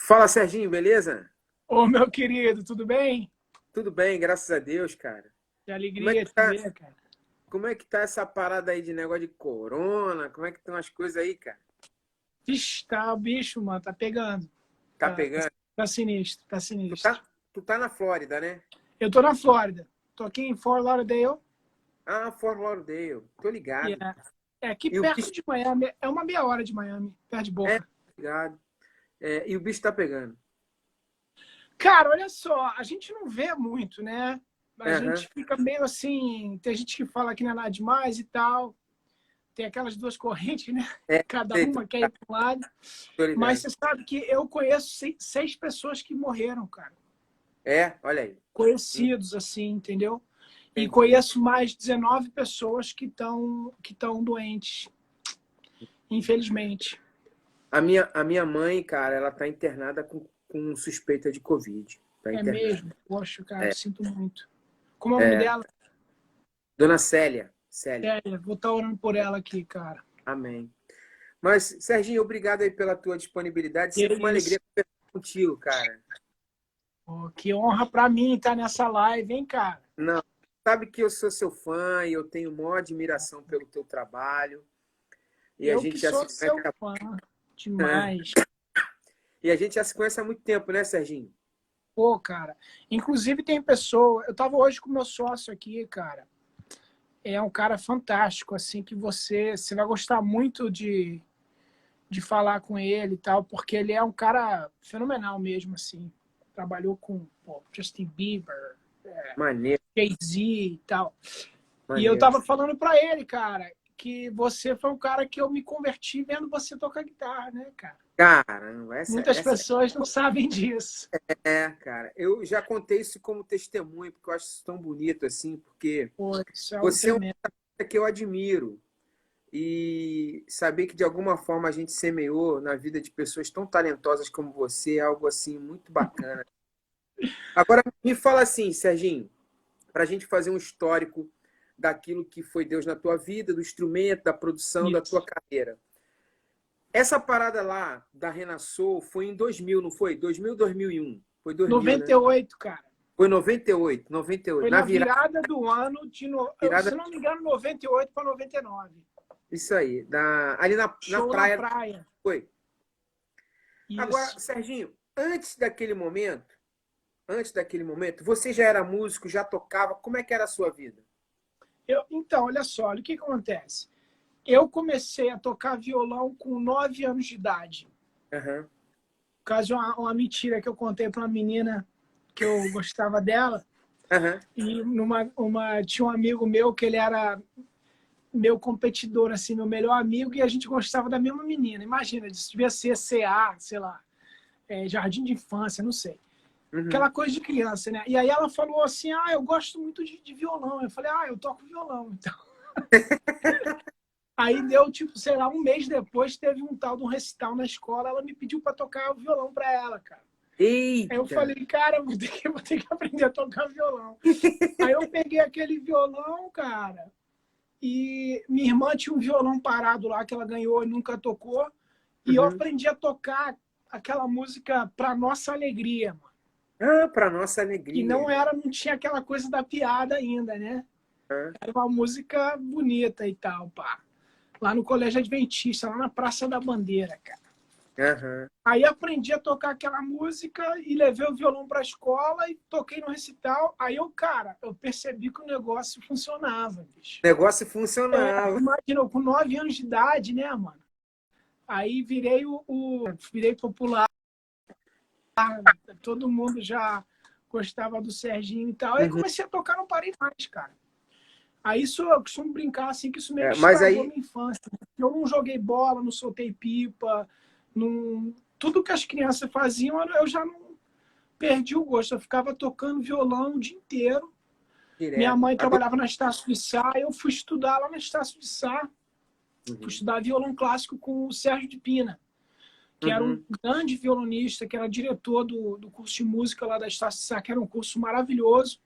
Fala, Serginho, beleza? Ô, meu querido, tudo bem? Tudo bem, graças a Deus, cara. Que Como é alegria que te tá, ver, cara. como é que tá essa parada aí de negócio de corona? Como é que estão as coisas aí, cara? Vixe, tá o bicho, mano, tá pegando. Tá Tá, pegando? tá sinistro, tá Tu sinistro. tá, tu tá na Flórida, né? Eu tô na Flórida. Tô aqui em Fort Lauderdale. Ah, Fort Lauderdale. Tô E ligado. é aqui E o perto bicho de Miami. É uma meia hora de Miami, perto de é Boca. ligado. E o bicho tá pegando. Cara, olha só, a gente não vê muito, né? A Aham, gente fica meio assim. Tem gente que fala que não é nada demais e tal. Tem aquelas duas correntes, né? Cada sei, uma quer ir para um lado. tô Mas ligado. você sabe que eu conheço seis pessoas que morreram, cara. Olha aí. Conhecidos, assim, entendeu? E Entendi. conheço mais 19 pessoas que estão doentes, infelizmente. A minha mãe, cara, ela tá internada com suspeita de Covid. Tá É internada. mesmo? Poxa, cara, É, sinto muito. Como é o nome é. dela? Dona Célia. Célia. Célia, vou estar orando por ela aqui, cara. Amém. Mas, Serginho, obrigado aí pela tua disponibilidade. Que Sempre uma isso. alegria conversar contigo, cara. Pô, que honra pra mim estar nessa live, hein, cara? Não, sabe que eu sou seu fã e eu tenho maior admiração pelo teu trabalho. E a Eu que gente já se sou conhece seu fã há, demais. e a gente já se conhece há muito tempo, né, Serginho? Pô, cara. Inclusive tem pessoa. Eu tava hoje com o meu sócio aqui, cara. É um cara fantástico, assim, que você vai gostar muito de falar com ele e tal, porque ele é um cara fenomenal mesmo, assim. Trabalhou com Justin Bieber, Maneiro, Jay-Z e tal. E eu maneiro. tava falando pra ele, cara, que você foi um cara que eu me converti vendo você tocar guitarra, né, cara? Caramba, essa, Muitas essa pessoas não sabem disso. cara. Eu já contei isso como testemunho, porque eu acho isso tão bonito assim, porque Pô, isso é algo você é um tremendo. cara que eu admiro. E saber que de alguma forma a gente semeou na vida de pessoas tão talentosas como você é algo assim muito bacana. Agora me fala assim, Serginho, para a gente fazer um histórico daquilo que foi Deus na tua vida, do instrumento, da produção, da tua Isso. carreira. Essa parada lá da Renascol foi em 2000, não foi? 2000, 2001. Foi 2000, né? 98, cara. Foi 98, 98. Foi Na na virada, virada do ano se virada não me engano, 98 para 99. isso aí. Ali na Show na praia praia. foi. Agora, Isso. Serginho, antes daquele momento, você já era músico, já tocava, como é que era a sua vida? Então, olha só, olha o que acontece. Eu comecei a tocar violão com 9 anos de idade. Aham, Por causa de uma mentira que eu contei para uma menina que eu gostava dela. aham. E tinha um amigo meu que ele era meu competidor, assim, meu melhor amigo, e a gente gostava da mesma menina. Imagina, isso devia ser CA, sei lá, jardim de infância, não sei. Uhum. Aquela coisa de criança, né? E aí ela falou assim, eu gosto muito de violão. Eu falei, eu toco violão, então. Aí deu, tipo, sei lá, um mês depois teve um tal de um recital na escola, ela me pediu para tocar o violão para ela, cara. Aí eu Eita! falei, cara, vou ter que aprender a tocar violão. Aí eu peguei aquele violão, cara, e minha irmã tinha um violão parado lá que ela ganhou e nunca tocou, e eu Uhum. aprendi a tocar aquela música Pra Nossa Alegria, mano. Ah, para nossa Que alegria. não tinha aquela coisa da piada ainda, né? Ah, Era uma música bonita e tal, pá. Lá no Colégio Adventista, lá na Praça da Bandeira, cara. aham. Aí aprendi a tocar aquela música e levei o violão para a escola e toquei no recital. Aí eu percebi que o negócio funcionava, bicho. O negócio funcionava. Imagina, com 9 anos de idade, né, mano? Aí virei popular, todo mundo já gostava do Serginho e tal. Aí Uhum. comecei a tocar, não parei mais, cara. Aí eu costumo brincar assim que isso meio que Mas estragou aí, minha infância. Eu não joguei bola, não soltei pipa, não... tudo que as crianças faziam eu já não perdi o gosto. Eu ficava tocando violão o dia inteiro. Minha direto. mãe trabalhava na Estácio de Sá, eu fui estudar lá na Estácio de Sá. Fui Uhum. estudar violão clássico com o Sérgio de Pina, que era um Uhum. grande violonista, que era diretor do curso de música lá da Estácio de Sá, que era um curso maravilhoso.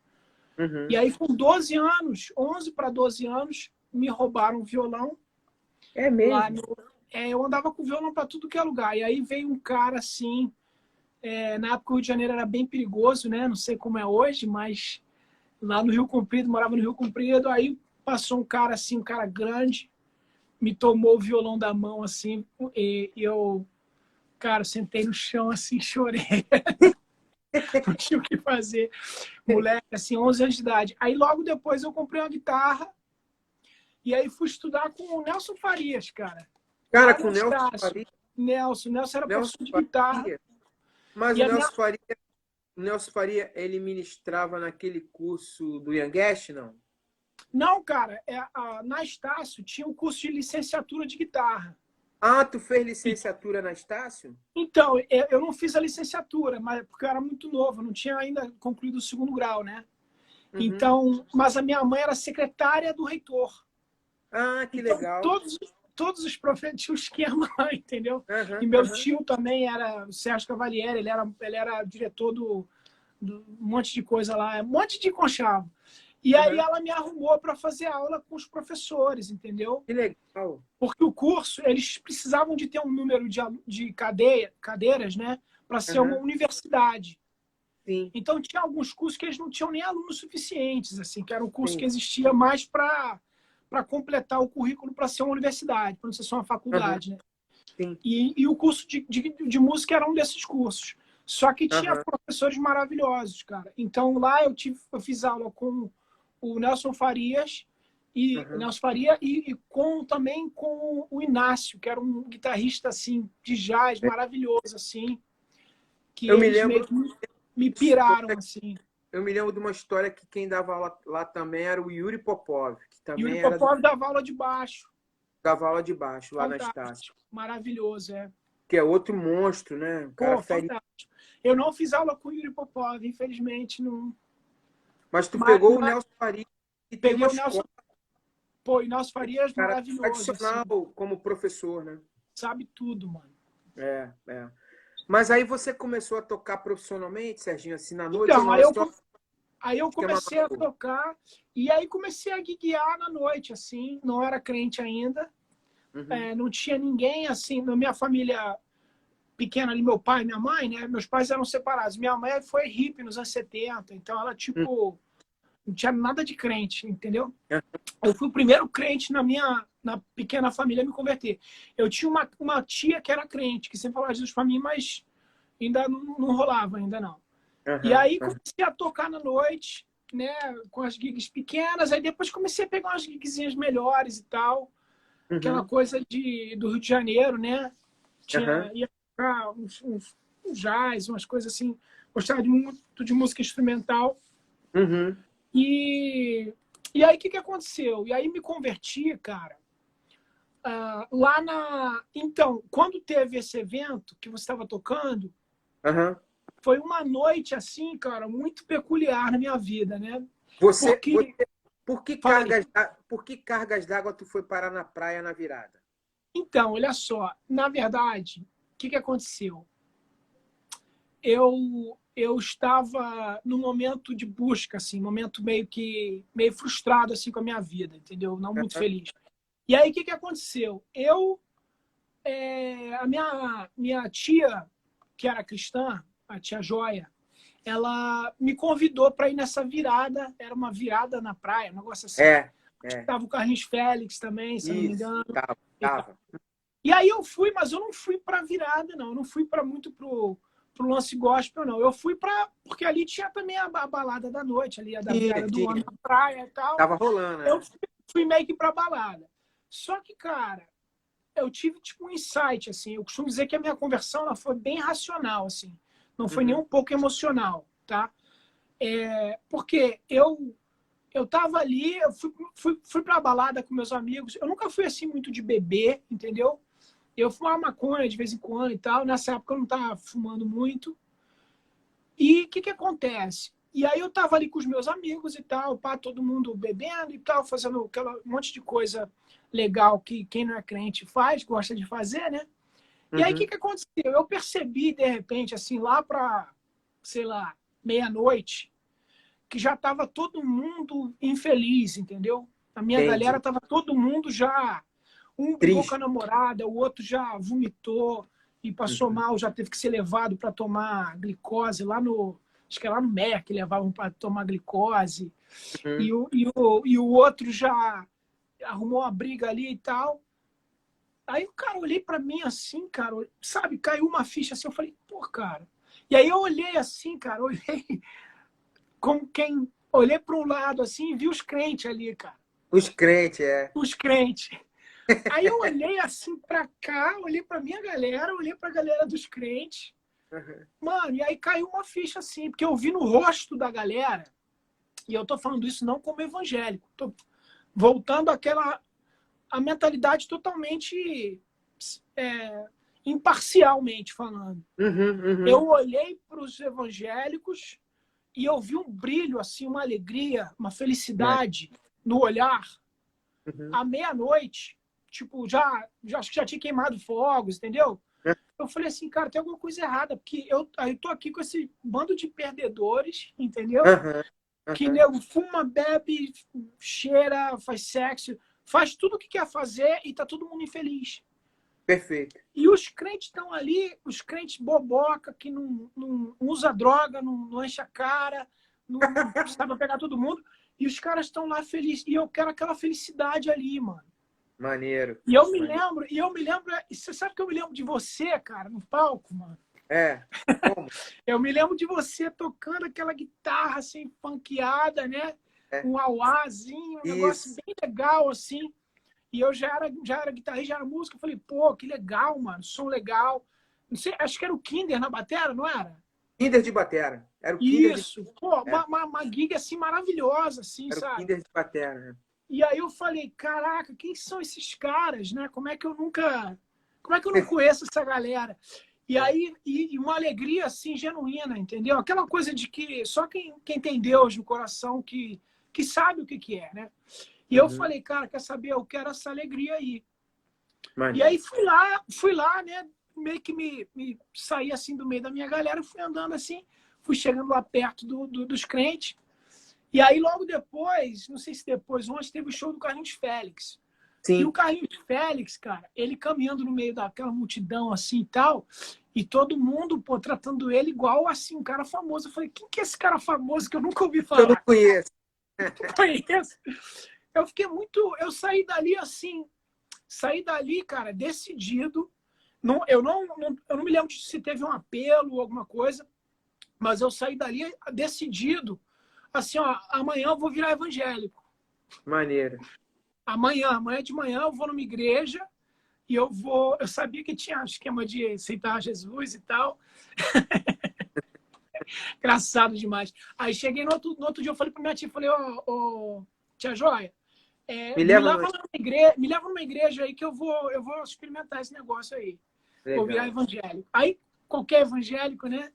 E Uhum. aí, com 12 anos, 11 para 12 anos, me roubaram o violão. É Lá mesmo? no, eu andava com violão para tudo que é lugar. E aí veio um cara assim, Na época o Rio de Janeiro era bem perigoso, né? Não sei como é hoje, mas lá no Rio Comprido, morava no Rio Comprido, aí passou um cara assim, um cara grande, me tomou o violão da mão assim, e eu, cara, sentei no chão assim, chorei. Não tinha o que fazer. Moleque, assim, 11 anos de idade. Aí logo depois eu comprei uma guitarra e aí fui estudar com o Nelson Farias, cara. Cara, Lá com no o Nelson Estácio. Faria. Nelson era Nelson professor de guitarra. Faria. Mas E a minha... O Nelson Faria, ele ministrava naquele curso do Yanguest, não? Não, cara, na Estácio tinha um curso de licenciatura de guitarra. Ah, tu fez licenciatura na Estácio? Então, eu não fiz a licenciatura, mas porque eu era muito novo, não tinha ainda concluído o segundo grau, né? Uhum. Então, mas a minha mãe era secretária do reitor. Ah, que Então, legal. todos os professores tinham um esquema lá, entendeu? Uhum, E meu uhum. tio também era o Sérgio Cavalieri, ele era diretor do um monte de coisa lá, um monte de conchavo. E aí ela me arrumou para fazer aula com os professores, entendeu? Que legal. Porque o curso, eles precisavam de ter um número de cadeiras, né? Para ser uma universidade. Sim. Então, tinha alguns cursos que eles não tinham nem alunos suficientes, assim, que era um curso Sim. que existia mais para completar o currículo para ser uma universidade, para não ser só uma faculdade, né? Sim. E o curso de música era um desses cursos. Só que tinha professores maravilhosos, cara. Então, lá eu fiz aula com o Nelson Farias e também com o Inácio, que era um guitarrista assim de jazz maravilhoso assim, que Eu me eles lembro, meio que me piraram assim. eu me lembro de uma história que quem dava aula lá também era o Yuri Popov, que Yuri também Popov dava aula de baixo. dava aula de baixo lá na Fantástico, Estácio. maravilhoso, é. Que é outro monstro, né? O cara Fantástico. Eu não fiz aula com o Yuri Popov, infelizmente, não. Mas tu pegou o Mas Nelson Faria e tem peguei uma o Nelson. escola. Pô, e Nelson Farias Cara maravilhoso, tradicional assim. como professor, né? Sabe tudo, mano. É, é. Mas aí você começou a tocar profissionalmente, Serginho, assim, na noite ou Então, não? É só aí eu esquema comecei a amador? tocar e aí comecei a guiar na noite, assim. Não era crente ainda. Uhum. Não tinha ninguém, assim, na minha família pequena ali, meu pai e minha mãe, né? Meus pais eram separados. Minha mãe foi hippie nos anos 70, então ela, tipo, não tinha nada de crente, entendeu? Eu fui o primeiro crente na pequena família a me converter. Eu tinha uma tia que era crente, que sempre falava Jesus pra mim, mas ainda não rolava, ainda não. E aí comecei a tocar na noite, né, com as gigs pequenas, aí depois comecei a pegar umas gigzinhas melhores e tal, aquela coisa do Rio de Janeiro, né? Ia tocar uns jazz, umas coisas assim, gostava muito de música instrumental. E aí, o que aconteceu? E aí me converti, cara, lá na... Então, quando teve esse evento que você estava tocando, foi uma noite, assim, cara, muito peculiar na minha vida, né? Por que cargas d'água tu foi parar na praia na virada? Então, olha só, na verdade, o que aconteceu? Eu estava num momento de busca, assim, momento meio frustrado assim com a minha vida, entendeu? Não muito feliz. E aí o que aconteceu? A minha tia, que era cristã, a tia Joia, ela me convidou para ir nessa virada. Era uma virada na praia, um negócio assim. Tava o Carlinhos Félix também, se eu não me engano. Tava. E aí eu fui, mas eu não fui para virada, não. Eu não fui para muito pro lance gospel, não. Eu fui porque ali tinha também a balada da noite, ali a da virada do ano na praia e tal. Tava rolando, né? Eu fui meio que pra balada. Só que, cara, eu tive tipo um insight, assim. Eu costumo dizer que a minha conversão ela foi bem racional, assim. Não foi nem um pouco emocional, tá? Porque eu tava ali, eu fui pra balada com meus amigos. Eu nunca fui assim muito de beber, entendeu? Eu fumava maconha de vez em quando e tal. Nessa época eu não estava fumando muito. E o que acontece? E aí eu tava ali com os meus amigos e tal, pá, todo mundo bebendo e tal, fazendo aquela monte de coisa legal que quem não é crente faz, gosta de fazer, né? E aí o que aconteceu? Eu percebi, de repente, assim, lá pra, sei lá, meia-noite, que já tava todo mundo infeliz, entendeu? A minha galera tava todo mundo já... Um brigou com a namorada, o outro já vomitou, e passou mal, já teve que ser levado para tomar glicose lá no... Acho que é lá no MEC, levavam para tomar glicose. Uhum. E o outro já arrumou uma briga ali e tal. Aí o cara, olhei para mim assim, cara, sabe, caiu uma ficha assim, eu falei, pô, cara. E aí eu olhei assim, cara, olhei como quem... Olhei para um lado assim e vi os crentes ali, cara. Os crentes, é. Os crentes. Aí eu olhei assim para cá, olhei para minha galera, olhei para a galera dos crentes. Uhum. Mano, e aí caiu uma ficha assim, porque eu vi no rosto da galera, e eu tô falando isso não como evangélico, tô voltando àquela a mentalidade totalmente imparcialmente falando. Uhum, Eu uhum. olhei para os evangélicos e eu vi um brilho, assim, uma alegria, uma felicidade no olhar. Uhum. À meia-noite, tipo, acho que já tinha queimado fogos, entendeu? Eu falei assim, cara, tem alguma coisa errada, porque eu tô aqui com esse bando de perdedores, entendeu? Uhum, Que uhum. nego fuma, bebe, cheira, faz sexo, faz tudo o que quer fazer e tá todo mundo infeliz. Perfeito. E os crentes estão ali, os crentes boboca, que não usa droga, não enche a cara, não sabe pegar todo mundo, e os caras estão lá felizes. E eu quero aquela felicidade ali, mano. Maneiro. E eu me Maneiro. lembro, você sabe que eu me lembro de você, cara, no palco, mano? É. Como? Eu me lembro de você tocando aquela guitarra assim, funkeada, né? É. Um auazinho, um negócio Isso. bem legal, assim. E eu já era guitarrista, já era música. Eu falei, pô, que legal, mano, som legal. Não sei, acho que era o Kinder na batera, não era? Kinder de batera. Era o Kinder de... Isso. Pô, É. uma gig assim maravilhosa, assim, Era o sabe? Kinder de batera, né? E aí eu falei, caraca, quem são esses caras, né? Como é que eu não conheço essa galera? E É. aí, e uma alegria assim, genuína, entendeu? Aquela coisa de que só quem tem Deus no coração que sabe o que é, né? E eu Uhum. falei, cara, quer saber? Eu quero essa alegria aí. E Maneiro. aí fui lá, né? Meio que me saí assim do meio da minha galera, fui andando assim, fui chegando lá perto dos crentes. E aí logo depois, não sei se depois, ontem teve o show do Carlinhos Félix. E o Sim. Carlinhos Félix, cara, ele caminhando no meio daquela multidão assim e tal, e todo mundo, pô, tratando ele igual assim, um cara famoso. Eu falei, quem que é esse cara famoso que eu nunca ouvi Eu não falar? conheço. Não conheço. Eu fiquei muito. Eu saí dali assim, saí dali, cara, decidido. Não, eu não me lembro se teve um apelo ou alguma coisa, mas eu saí dali decidido. Assim, ó, amanhã eu vou virar evangélico. Maneiro. Amanhã de manhã eu vou numa igreja e eu sabia que tinha esquema de aceitar Jesus e tal. Engraçado demais. Aí cheguei no outro dia, eu falei pra minha tia, falei, ô, tia Joia, Me leva no... me leva numa igreja aí que eu vou experimentar esse negócio aí. Vou virar Legal. evangélico. Aí, qualquer evangélico, né?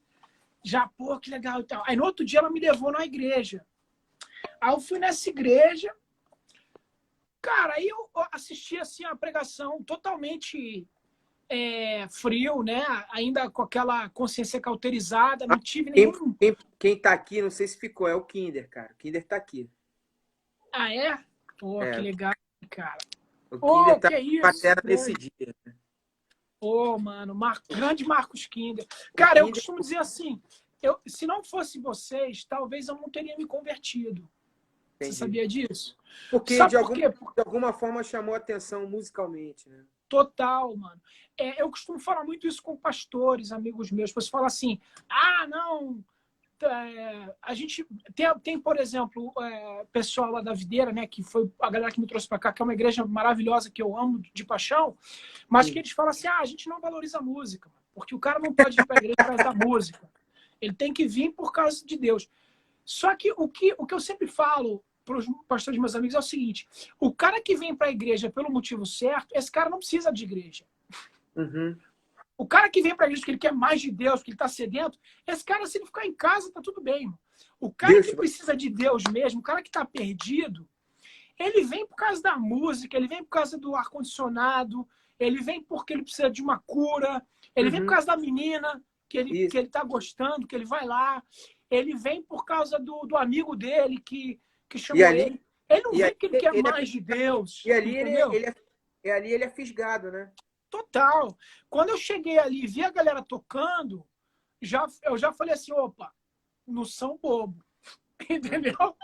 Já, pô, que legal e tal. Aí no outro dia ela me levou na igreja. Aí eu fui nessa igreja, cara, aí eu assisti assim a pregação totalmente frio, né? Ainda com aquela consciência cauterizada, não tive Quem, nenhum. quem tá aqui, não sei se ficou, é o Kinder, cara. O Kinder tá aqui. Ah, é? Pô, que É, legal, cara. o Kinder Pô, tá que com a isso? batera nesse dia. Pô, mano, grande Marcos Kinder. O Cara, eu Kinder, costumo dizer assim, se não fosse vocês, talvez eu não teria me convertido. Você entendi. sabia disso? Porque Sabe por quê? de alguma forma chamou atenção musicalmente, né? Total, mano. Eu costumo falar muito isso com pastores, amigos meus. Você fala assim, ah, não, a gente tem por exemplo, pessoal lá da Videira, né, que foi a galera que me trouxe para cá, que é uma igreja maravilhosa que eu amo de paixão, mas que Sim. eles falam assim, a gente não valoriza a música, porque o cara não pode vir para a igreja por causa da música. Ele tem que vir por causa de Deus. Só que o que eu sempre falo para os pastores meus amigos é o seguinte, o cara que vem para a igreja pelo motivo certo, esse cara não precisa de igreja. Uhum. O cara que vem para a igreja porque ele quer mais de Deus, porque ele está sedento, esse cara, se ele ficar em casa, tá tudo bem. Mano. O cara Deus que te vai- precisa de Deus mesmo, o cara que está perdido, ele vem por causa da música, ele vem por causa do ar-condicionado, ele vem porque ele precisa de uma cura, ele vem por Uhum. causa da menina que Isso. ele está gostando, que ele vai lá, ele vem por causa do amigo dele que E chamou ali, ele. Ele não e vem ali porque ele quer ele mais de Deus, e ali entendeu? ele é fisgado, né? Total. Quando eu cheguei ali e vi a galera tocando, eu já falei assim, opa, não são bobo. Entendeu?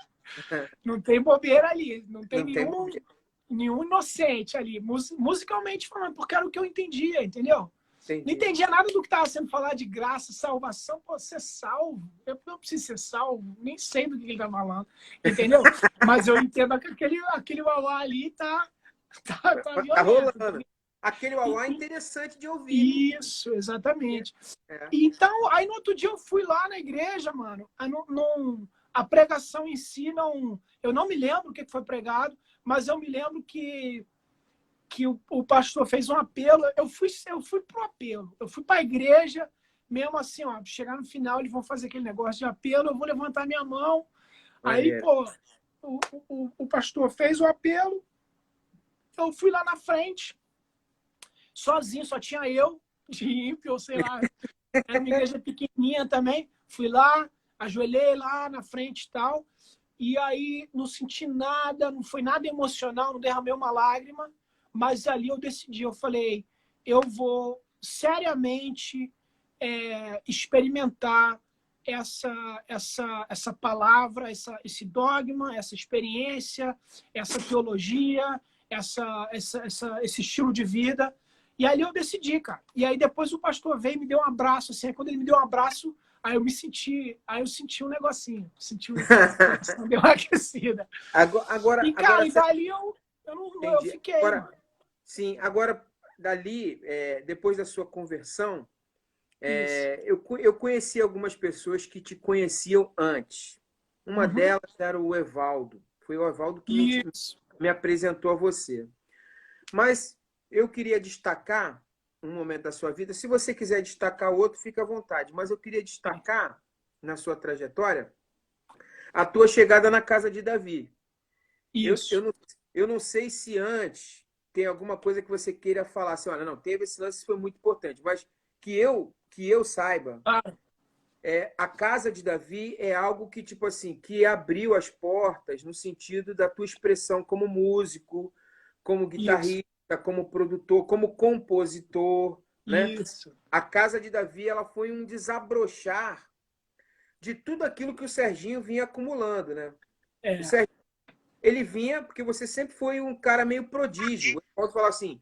Não tem bobeira ali. Não tem nenhum inocente ali, musicalmente falando, porque era o que eu entendia, entendeu? Entendi. Não entendia nada do que estava sendo falado de graça, salvação. Pô, ser salvo? Eu não preciso ser salvo, nem sei do que ele está falando, entendeu? Mas eu entendo que aquele uauá ali tá violento. Rolando. Aquele uauá é interessante de ouvir. Isso, exatamente. Então, aí no outro dia eu fui lá na igreja, mano. A pregação em si, eu não me lembro o que foi pregado, mas eu me lembro que o pastor fez um apelo. Eu fui pro apelo. Eu fui para a igreja, mesmo assim, ó, chegar no final, eles vão fazer aquele negócio de apelo, eu vou levantar minha mão. Aí, pô, o pastor fez o apelo, eu fui lá na frente, sozinho, só tinha eu, de ímpio, ou sei lá, era uma igreja pequenininha também. Fui lá, ajoelhei lá na frente e tal, e aí não senti nada, não foi nada emocional, não derramei uma lágrima, mas ali eu decidi, eu falei, eu vou seriamente experimentar essa palavra, esse dogma, essa experiência, essa teologia, esse estilo de vida. E ali eu decidi, cara. E aí depois o pastor veio e me deu um abraço, assim. Aí quando ele me deu um abraço, aí eu senti um negocinho. Deu uma aquecida. Agora, cara, e dali eu fiquei. Agora, sim, agora dali, depois da sua conversão, eu conheci algumas pessoas que te conheciam antes. Uma delas era o Evaldo. Foi o Evaldo que me apresentou a você. Mas eu queria destacar um momento da sua vida. Se você quiser destacar outro, fica à vontade. Mas eu queria destacar, na sua trajetória, a tua chegada na casa de Davi. Isso. Eu não sei se antes tem alguma coisa que você queira falar. Assim, olha, não, teve esse lance que foi muito importante. Mas que eu saiba, a casa de Davi é algo que, tipo assim, que abriu as portas no sentido da tua expressão como músico, como guitarrista, como produtor, como compositor, né? Isso. A casa de Davi, ela foi um desabrochar de tudo aquilo que o Serginho vinha acumulando, né? O Serginho, ele vinha porque você sempre foi um cara meio prodígio. Eu posso falar assim,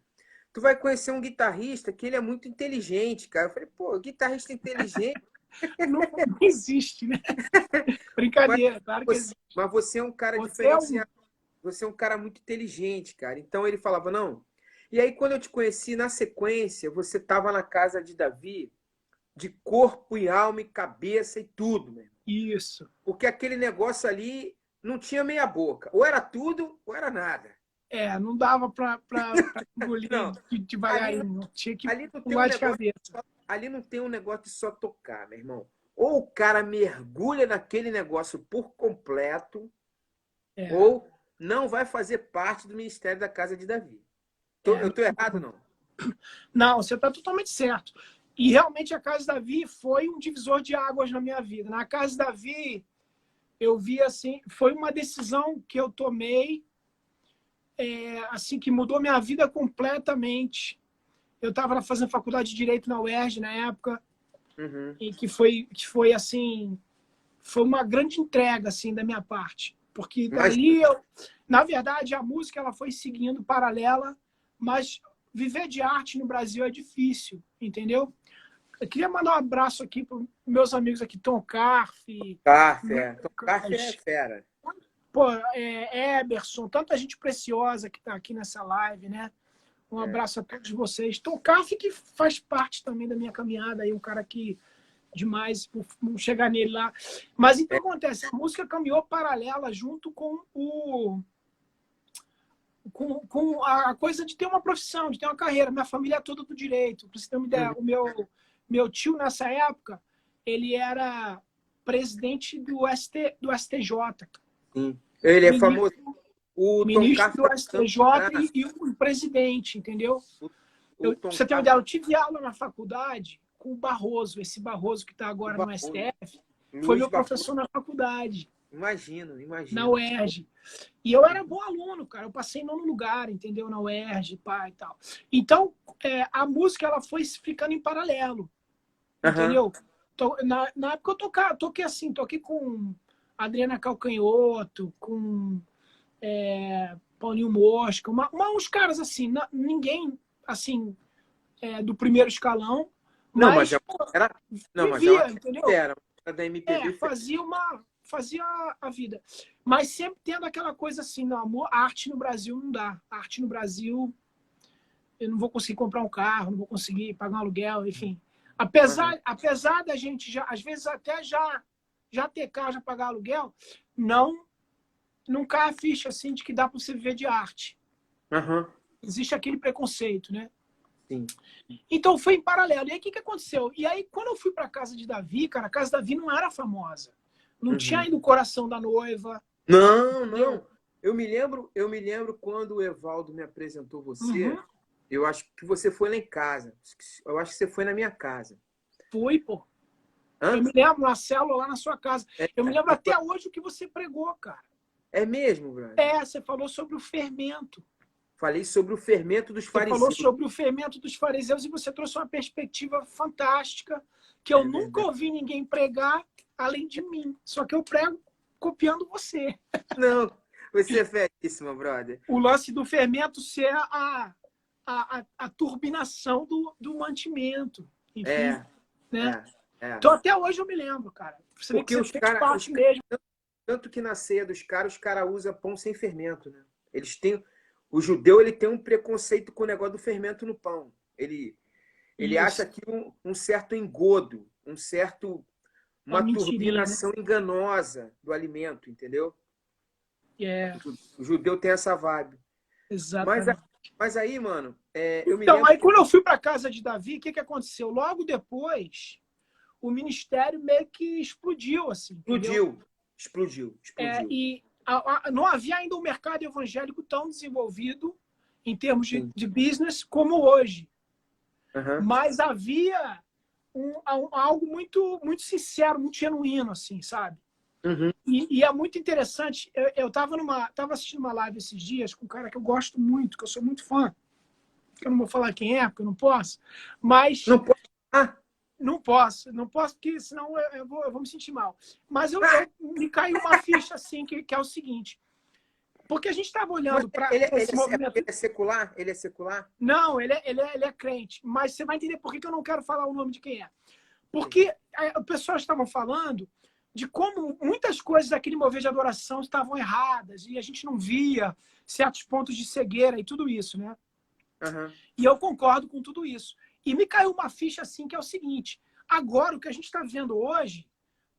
tu vai conhecer um guitarrista que ele é muito inteligente, cara. Eu falei, pô, guitarrista inteligente? Não existe, né? Brincadeira, claro que existe. Mas você é um cara diferenciado. Você é um cara muito inteligente, cara. Então ele falava, não. E aí, quando eu te conheci, na sequência, você estava na casa de Davi, de corpo e alma e cabeça e tudo, né? Isso. Porque aquele negócio ali não tinha meia boca. Ou era tudo, ou era nada. Não dava para engolir devagarinho. Tinha que pular de cabeça. Ali não tem um negócio de só tocar, meu irmão. Ou o cara mergulha naquele negócio por completo, ou não vai fazer parte do ministério da casa de Davi. Eu estou errado, não? Não, você está totalmente certo. E realmente a casa de Davi foi um divisor de águas na minha vida. Na casa de Davi, eu vi assim, foi uma decisão que eu tomei, assim, que mudou minha vida completamente. Eu estava fazendo faculdade de Direito na UERJ na época, e que foi assim, foi uma grande entrega assim da minha parte, porque dali na verdade a música ela foi seguindo paralela, mas viver de arte no Brasil é difícil, entendeu? Eu queria mandar um abraço aqui para meus amigos aqui, Tom Carf. Tom Carf é fera. Pô, Eberson, tanta gente preciosa que está aqui nessa live, né? Um abraço a todos vocês. Tom Carf, que faz parte também da minha caminhada, aí um cara que demais, não chegar nele lá. Mas então acontece, a música caminhou paralela junto com com a coisa de ter uma profissão, de ter uma carreira. Minha família é toda do direito. Para você ter uma ideia, o meu tio, nessa época, ele era presidente do STJ. Sim. Ele é famoso. O ministro do STJ e o presidente, entendeu? Pra você ter uma ideia, eu tive aula na faculdade com o Barroso, esse Barroso que está agora no STF, foi meu professor na faculdade. Imagino, na imagino. UERJ. E eu era bom aluno, cara. Eu passei em nono lugar, entendeu? Na UERJ, pá e tal. Então, a música ela foi ficando em paralelo, Aham. entendeu? Então, na época eu toquei assim, toquei com Adriana Calcanhoto, com Paulinho Mosca, uns caras assim, ninguém assim do primeiro escalão, Não, mas mas pô, era, não, mas é uma vivia, coisa entendeu? fera, era da MPB fera. Fazia a vida. Mas sempre tendo aquela coisa assim, não, amor, a arte no Brasil não dá. A arte no Brasil, eu não vou conseguir comprar um carro, não vou conseguir pagar um aluguel, enfim. Aham. Apesar da gente já, às vezes até já ter carro, já pagar aluguel, não, não cai a ficha assim de que dá para você viver de arte. Aham. Existe aquele preconceito, né? Sim. Então foi em paralelo. E aí o que aconteceu? E aí quando eu fui para casa de Davi, cara, a casa de Davi não era famosa. Não tinha Uhum. ainda o coração da noiva, Não, entendeu? não. Eu me lembro quando o Evaldo me apresentou Uhum. você. Eu acho que você foi lá em casa. Eu acho que você foi na minha casa. Fui, pô. Eu Hã? me lembro na célula lá na sua casa. É, Eu me lembro até hoje o que você pregou, cara. é mesmo, brother. Você falou sobre o fermento. Falei sobre o fermento dos Você falou fariseus. sobre o fermento dos fariseus e você trouxe uma perspectiva fantástica que eu É nunca verdade. ouvi ninguém pregar além de mim. Só que eu prego copiando você. Não, você é feríssima, brother. O lance do fermento ser a turbinação do mantimento. Enfim, É, né? é, é. Então até hoje eu me lembro, cara. Você vê que Porque você os fez caras, parte mesmo. tanto que na ceia dos caras, os caras usam pão sem fermento, né? Eles têm, o judeu ele tem um preconceito com o negócio do fermento no pão. Ele acha Isso. que um certo engodo, Uma uma mentirinha, né? turbinação enganosa do alimento, entendeu? É, O judeu tem essa vibe. Mas, exatamente. mas aí, mano, eu me Então, lembro aí que quando eu fui para casa de Davi, o que aconteceu? Logo depois, o ministério meio que explodiu, assim, entendeu? explodiu, explodiu, explodiu. E não havia ainda um mercado evangélico tão desenvolvido em termos Sim. de business como hoje. Uhum. Mas havia algo muito, muito sincero, muito genuíno, assim, sabe? Uhum. E é muito interessante. Eu estava assistindo uma live esses dias com um cara que eu gosto muito, que eu sou muito fã. Eu não vou falar quem é, porque eu não posso. Mas Não pode. Ah, não posso, porque senão eu vou me sentir mal. Mas ah, me caiu uma ficha assim, que é o seguinte. Porque a gente estava mas olhando para esse movimento. ele é secular? Ele é secular? Não, ele é crente. Mas você vai entender por que eu não quero falar o nome de quem é. Entendi. Porque as pessoas estavam falando de como muitas coisas daquele mover de adoração estavam erradas e a gente não via certos pontos de cegueira e tudo isso, né? Uhum. E eu concordo com tudo isso. E me caiu uma ficha assim que é o seguinte: agora o que a gente está vendo hoje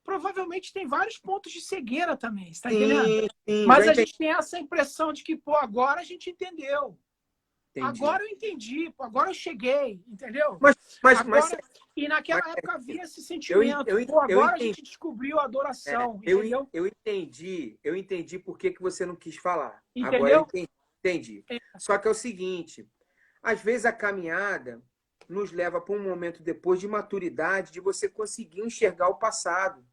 provavelmente tem vários pontos de cegueira também, está entendendo? Sim, sim, já Mas a entendi. gente tem essa impressão de que, pô, agora a gente entendeu. Entendi. Agora eu entendi, pô, agora eu cheguei, entendeu? Mas, Agora, e mas naquela época havia esse eu, sentimento, eu, pô, eu agora a entendi. gente descobriu a adoração, entendeu? Eu entendi por que que você não quis falar. Agora eu Entendeu? entendi. É, Só que é o seguinte, às vezes a caminhada nos leva para um momento depois de maturidade de você conseguir enxergar o passado.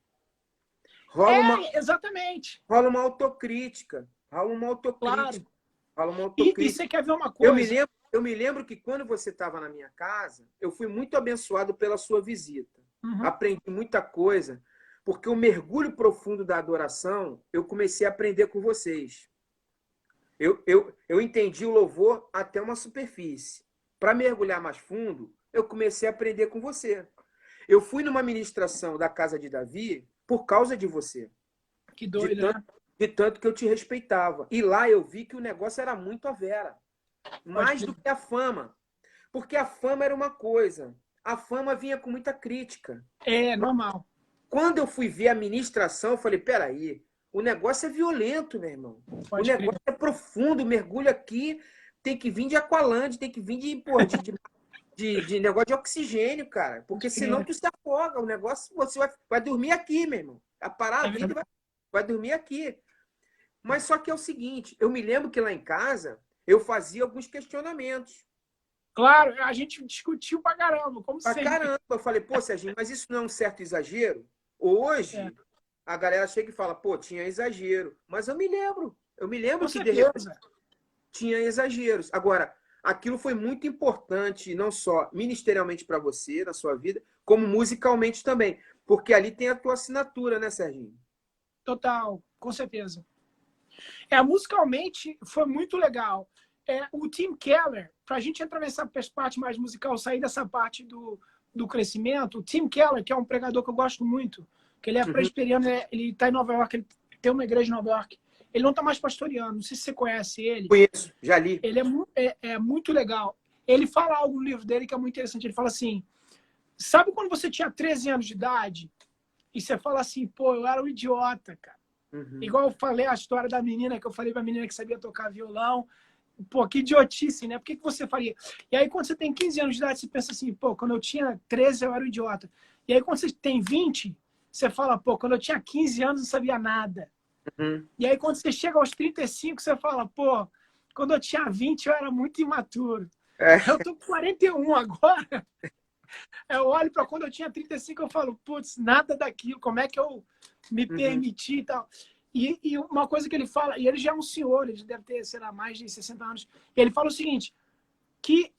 Rola uma, exatamente, rola uma autocrítica, rola uma claro. autocrítica, rola uma E autocrítica. você quer ver uma coisa? Eu me lembro que quando você estava na minha casa, eu fui muito abençoado pela sua visita. Uhum. Aprendi muita coisa, porque o mergulho profundo da adoração, eu comecei a aprender com vocês. Eu entendi o louvor até uma superfície. Para mergulhar mais fundo, eu comecei a aprender com você. Eu fui numa ministração da casa de Davi por causa de você, Que de doido, tanto, né? de tanto que eu te respeitava. E lá eu vi que o negócio era muito a vera, Pode mais crer. do que a fama. Porque a fama era uma coisa, a fama vinha com muita crítica. É normal. Quando eu fui ver a ministração, eu falei: peraí, o negócio é violento, meu irmão. O Pode crer. negócio é profundo, o mergulho aqui tem que vir de Aqualande, tem que vir de negócio de oxigênio, cara. Porque Pode senão crer. tu se afoga. O negócio, você vai dormir aqui, meu irmão. Vai parar a É vida e verdade. vai dormir aqui. Mas só que é o seguinte, eu me lembro que lá em casa eu fazia alguns questionamentos. Claro, a gente discutiu pra caramba, como Pra sempre. caramba. Eu falei: pô, Serginho, mas isso não é um certo exagero? É, Hoje, a galera chega e fala, pô, tinha exagero. Mas eu me lembro Com que de repente certeza. tinha exageros. Agora, aquilo foi muito importante, não só ministerialmente para você, na sua vida, como musicalmente também. Porque ali tem a tua assinatura, né, Serginho? Total, com certeza. Musicalmente foi muito legal. O Tim Keller, para a gente entrar nessa parte mais musical, sair dessa parte do crescimento, o Tim Keller, que é um pregador que eu gosto muito, que ele é Uhum. presbiteriano, ele está em Nova York, ele tem uma igreja em Nova York. Ele não está mais pastoreando, não sei se você conhece ele. Conheço, já li. Ele é muito legal. Ele fala algo no livro dele que é muito interessante. Ele fala assim, sabe quando você tinha 13 anos de idade e você fala assim, pô, eu era um idiota, cara. Uhum. Igual eu falei a história da menina, que eu falei pra menina que sabia tocar violão. Pô, que idiotice, né? Por que você faria? E aí, quando você tem 15 anos de idade, você pensa assim, pô, quando eu tinha 13, eu era um idiota. E aí, quando você tem 20, você fala, pô, quando eu tinha 15 anos, eu não sabia nada. Uhum. E aí, quando você chega aos 35, você fala, pô, quando eu tinha 20, eu era muito imaturo. É. Eu tô com 41 agora. Eu olho para quando eu tinha 35, eu falo, putz, nada daquilo, como é que eu me permiti e tal. E uma coisa que ele fala, e ele já é um senhor, ele deve ter, sei lá, mais de 60 anos, e ele fala o seguinte, que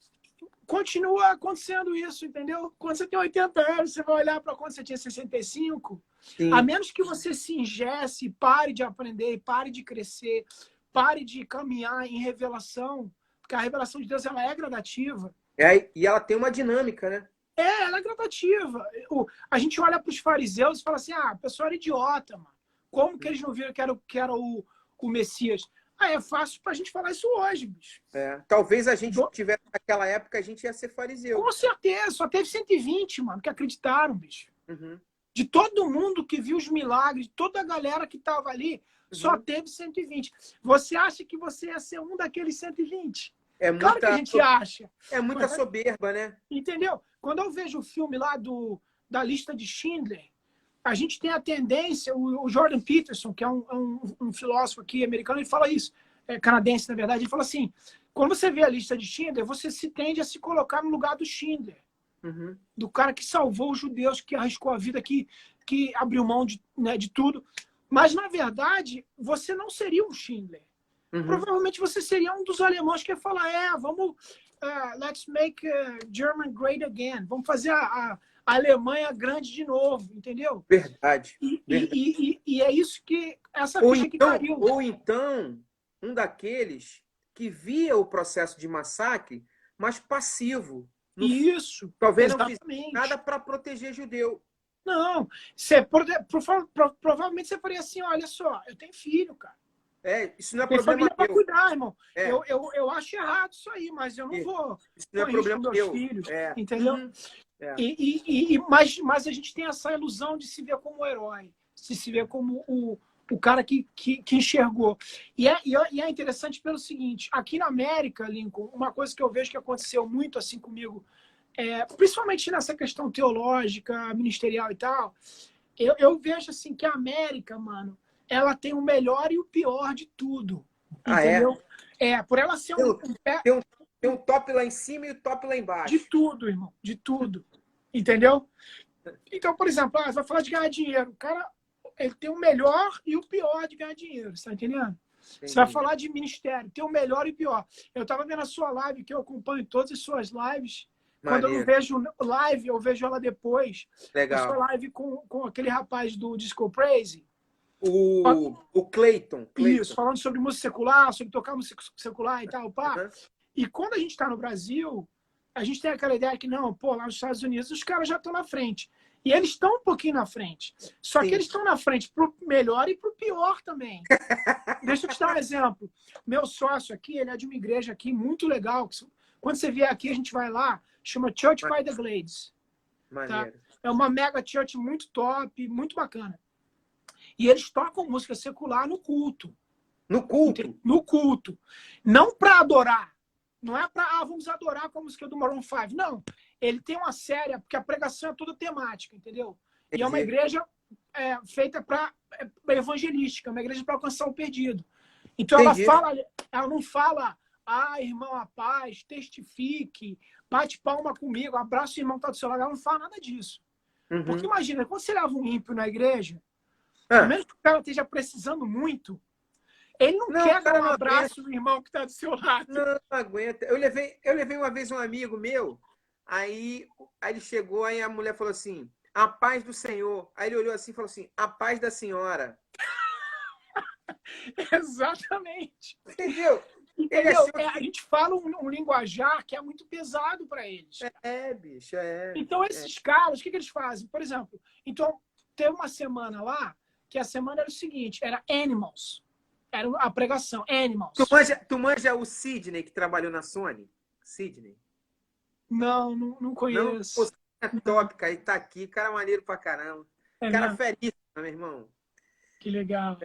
continua acontecendo isso, entendeu? Quando você tem 80 anos, você vai olhar para quando você tinha 65, a Sim. menos que você se ingesse, pare de aprender, pare de crescer, pare de caminhar em revelação, porque a revelação de Deus ela é gradativa. E ela tem uma dinâmica, né? Ela é gradativa. A gente olha para os fariseus e fala assim, a pessoa era idiota, mano. Como que eles não viram que era o Messias? É fácil para a gente falar isso hoje, bicho. Talvez a gente tivesse naquela época, a gente ia ser fariseu. Com certeza, só teve 120, mano, que acreditaram, bicho. Uhum. De todo mundo que viu os milagres, toda a galera que estava ali, só teve 120. Você acha que você ia ser um daqueles 120? Claro que a gente acha. É muita soberba, né? Entendeu? Quando eu vejo o filme lá da lista de Schindler, a gente tem a tendência, o Jordan Peterson, que é um filósofo aqui americano, ele fala isso, canadense, na verdade, ele fala assim, quando você vê a lista de Schindler, você se tende a se colocar no lugar do Schindler, do cara que salvou os judeus, que arriscou a vida, que abriu mão de tudo. Mas, na verdade, você não seria um Schindler. Provavelmente você seria um dos alemães que ia falar, vamos, let's make German great again. Vamos fazer a Alemanha grande de novo, entendeu? Verdade. E é isso que essa ou ficha então, que caiu. Ou então, um daqueles que via o processo de massacre, mas passivo. Isso, Talvez exatamente. não fizesse nada para proteger judeu. Não, provavelmente você faria assim, olha só, eu tenho filho, cara. Isso não é Tem problema família para cuidar, irmão. Eu acho errado isso aí, mas eu não vou isso não é problema meus meu. filhos, entendeu? É. Mas a gente tem essa ilusão de se ver como herói, de se ver como o cara que enxergou. E é interessante pelo seguinte, aqui na América, Lincoln, uma coisa que eu vejo que aconteceu muito assim comigo, principalmente nessa questão teológica, ministerial e tal, eu vejo assim que a América, mano, ela tem o melhor e o pior de tudo. Entendeu? Por ela ser tem um top lá em cima e o top lá embaixo. De tudo, irmão. De tudo. Entendeu? Então, por exemplo, você vai falar de ganhar dinheiro. O cara, ele tem o melhor e o pior de ganhar dinheiro. Você tá entendendo? Entendi. Você vai falar de ministério. Tem o melhor e o pior. Eu tava vendo a sua live, que eu acompanho todas as suas lives. Maneiro. Quando eu não vejo live, eu vejo ela depois. Legal. A sua live com aquele rapaz do Disco Praise. O Clayton. Isso, falando sobre música secular, sobre tocar música secular e tal, pá. E quando a gente está no Brasil, a gente tem aquela ideia que, não, pô, lá nos Estados Unidos os caras já estão na frente. E eles estão um pouquinho na frente. Só que eles estão na frente pro melhor e pro pior também. Deixa eu te dar um exemplo. Meu sócio aqui, ele é de uma igreja aqui muito legal. Quando você vier aqui, a gente vai lá, chama Church by the Glades. Tá? É uma mega church muito top, muito bacana. E eles tocam música secular no culto. No culto? No culto. Não para adorar. Não é para, vamos adorar com a música do Maroon 5. Não. Ele tem uma série, porque a pregação é toda temática, entendeu? Entendi. E é uma igreja feita para evangelística, uma igreja para alcançar o perdido. Então ela não fala, irmão, a paz, testifique, bate palma comigo, abraça o irmão que está do seu lado. Ela não fala nada disso. Porque imagina, quando você leva um ímpio na igreja, A Ah, menos que o cara esteja precisando muito, ele não não, quer o dar cara um não aguenta. abraço no irmão que está do seu lado. Não aguenta. Eu levei uma vez um amigo meu, aí, aí ele chegou, aí a mulher falou assim, a paz do Senhor. Aí ele olhou assim e falou assim, a paz da senhora. Exatamente. Entendeu? Ele Entendeu? achou A que. gente fala um linguajar que é muito pesado para eles. Bicho, é. Então, esses caras, o que eles fazem? Por exemplo, então, teve uma semana lá, que a semana era o seguinte, era Animals. Era a pregação, Animals. Tu manja o Sidney, que trabalhou na Sony? Sidney? Não, não, não Não? Pô, conheço. é Não, top, cara. Ele tá aqui, cara maneiro pra caramba. é Cara mesmo? feliz, meu irmão. Que legal.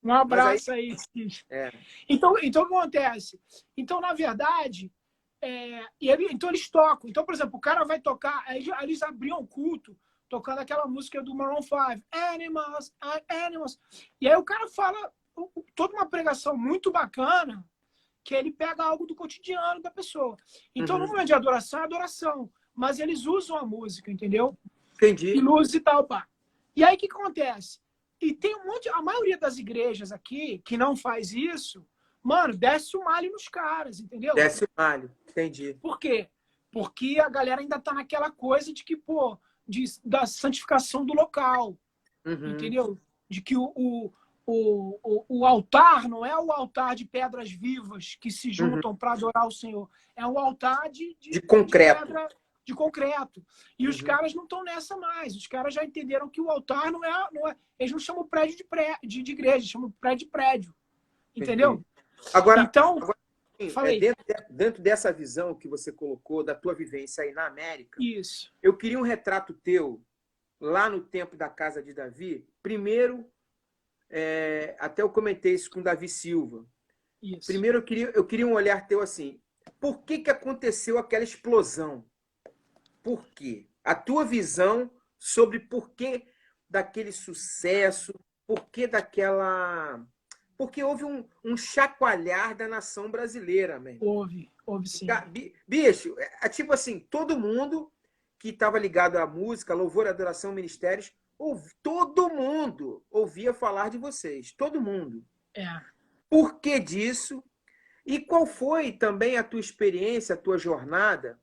Um Mas aí. abraço aí, Cid. É. Então, o que acontece? Então, na verdade, então eles tocam. Então, por exemplo, o cara vai tocar, aí eles abriam o culto tocando aquela música do Maroon 5, Animals, Animals. E aí o cara fala toda uma pregação muito bacana, que ele pega algo do cotidiano da pessoa. Então, no Uhum. momento de adoração, é adoração. Mas eles usam a música, entendeu? E Entendi. luz e tal, pá. E aí, o que acontece? E tem a maioria das igrejas aqui que não faz isso, mano, desce o malho nos caras, entendeu? Desce o malho. Entendi. Por quê? Porque a galera ainda tá naquela coisa de que, pô, da santificação do local, Uhum. entendeu? De que o altar não é o altar de pedras vivas que se Uhum. juntam para adorar o Senhor. É um altar De de concreto. pedra, de concreto. E os Uhum. caras não estão nessa mais. Os caras já entenderam que o altar não é eles não chamam prédio de igreja, chamam prédio de prédio. Entendi. Entendeu? Agora, Então, é falei, dentro dessa visão que você colocou da tua vivência aí na América, isso. eu queria um retrato teu lá no tempo da casa de Davi. Primeiro, até eu comentei isso com Davi Silva. Isso. Primeiro, eu queria um olhar teu assim. Por que aconteceu aquela explosão? Por quê? A tua visão sobre por que daquele sucesso, por que daquela. Porque houve um chacoalhar da nação brasileira, meu irmão. Houve sim. Bicho, tipo assim, todo mundo que estava ligado à música, louvor, adoração, ministérios, todo mundo ouvia falar de vocês. Todo mundo. É. Por que disso? E qual foi também a tua experiência, a tua jornada,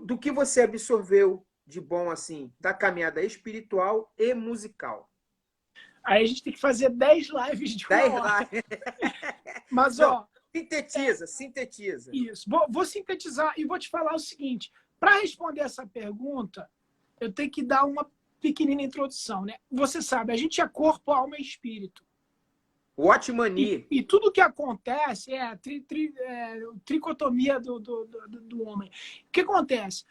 do que você absorveu de bom, assim, da caminhada espiritual e musical? Aí a gente tem que fazer 10 lives de 10 uma hora. lá. Mas, Não, ó, sintetiza. isso. Vou sintetizar e vou te falar o seguinte. Para responder essa pergunta, eu tenho que dar uma pequenina introdução, né? Você sabe, a gente é corpo, alma e espírito. Watchmani. E tudo que acontece é a tricotomia do homem. O que acontece?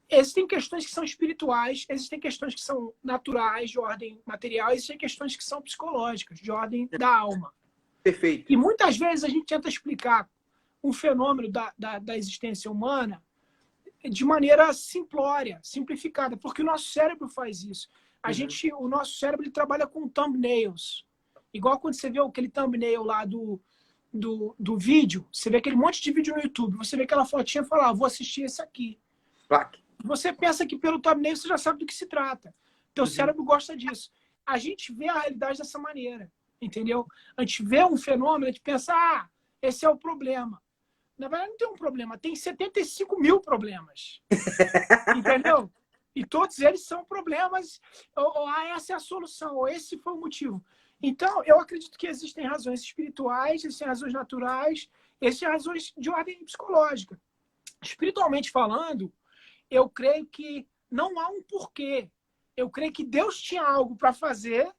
Existem questões que são espirituais, existem questões que são naturais, de ordem material, existem questões que são psicológicas, de ordem da alma. Perfeito. E muitas vezes a gente tenta explicar um fenômeno da existência humana de maneira simplória, simplificada, porque o nosso cérebro faz isso. O nosso cérebro ele trabalha com thumbnails. Igual quando você vê aquele thumbnail lá do vídeo, você vê aquele monte de vídeo no YouTube, você vê aquela fotinha e fala, vou assistir esse aqui. Plaque. Você pensa que pelo thumbnail você já sabe do que se trata. Teu cérebro gosta disso. A gente vê a realidade dessa maneira, entendeu? A gente vê um fenômeno, a gente pensa, esse é o problema. Na verdade, não tem um problema, tem 75 mil problemas. Entendeu? E todos eles são problemas, ou essa é a solução, ou esse foi o motivo. Então, eu acredito que existem razões espirituais, existem razões naturais, existem razões de ordem psicológica. Espiritualmente falando, eu creio que não há um porquê. Eu creio que Deus tinha algo para fazer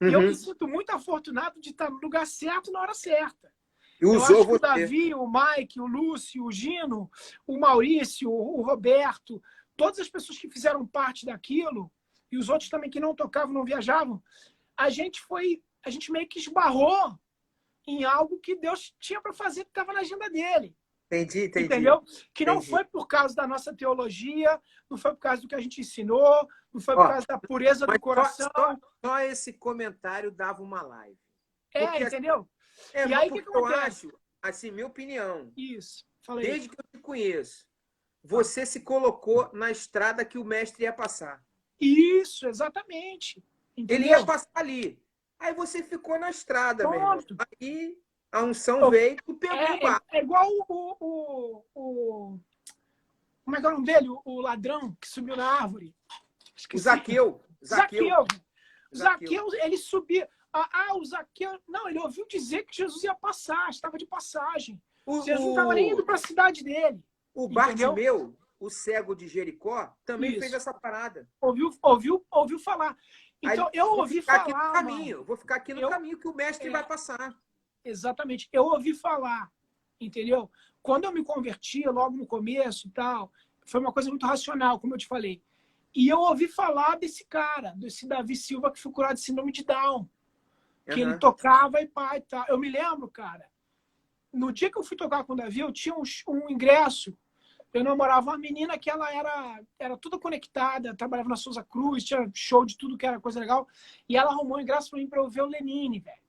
e eu me sinto muito afortunado de estar no lugar certo na hora certa. Eu acho que o Davi, o Mike, o Lúcio, o Gino, o Maurício, o Roberto, todas as pessoas que fizeram parte daquilo, e os outros também que não tocavam, não viajavam, a gente meio que esbarrou em algo que Deus tinha para fazer que estava na agenda dele. Entendi. Entendeu? Que não foi por causa da nossa teologia, não foi por causa do que a gente ensinou, não foi por causa da pureza do coração. Só esse comentário dava uma live. Entendeu? E aí, o que eu acho, assim, minha opinião, isso, falei. Desde que eu te conheço, você se colocou na estrada que o mestre ia passar. Isso, exatamente. Ele ia entendeu? passar ali. Aí você ficou na estrada, meu irmão. Pronto. Aí a unção veio, tu pegou o barco. É igual como é que é o nome dele? O ladrão que subiu na árvore. O Esqueci. Zaqueu. Zaqueu, ele subia. O Zaqueu. Não, ele ouviu dizer que Jesus ia passar, estava de passagem. Jesus não estava nem indo para a cidade dele. O entendeu? Bartimeu, o cego de Jericó, também Isso. fez essa parada. Ouviu falar. Então, Aí, eu ouvi falar. Aqui no caminho, vou ficar aqui no caminho que o mestre vai passar. Exatamente. Eu ouvi falar, entendeu? Quando eu me converti, logo no começo e tal, foi uma coisa muito racional, como eu te falei. E eu ouvi falar desse cara, desse Davi Silva, que foi curado de síndrome de Down. Que ele tocava e pá e tal. Eu me lembro, cara, no dia que eu fui tocar com o Davi, eu tinha um ingresso. Eu namorava uma menina que ela era toda conectada, trabalhava na Souza Cruz, tinha show de tudo que era coisa legal. E ela arrumou um ingresso pra mim pra eu ver o Lenine, velho.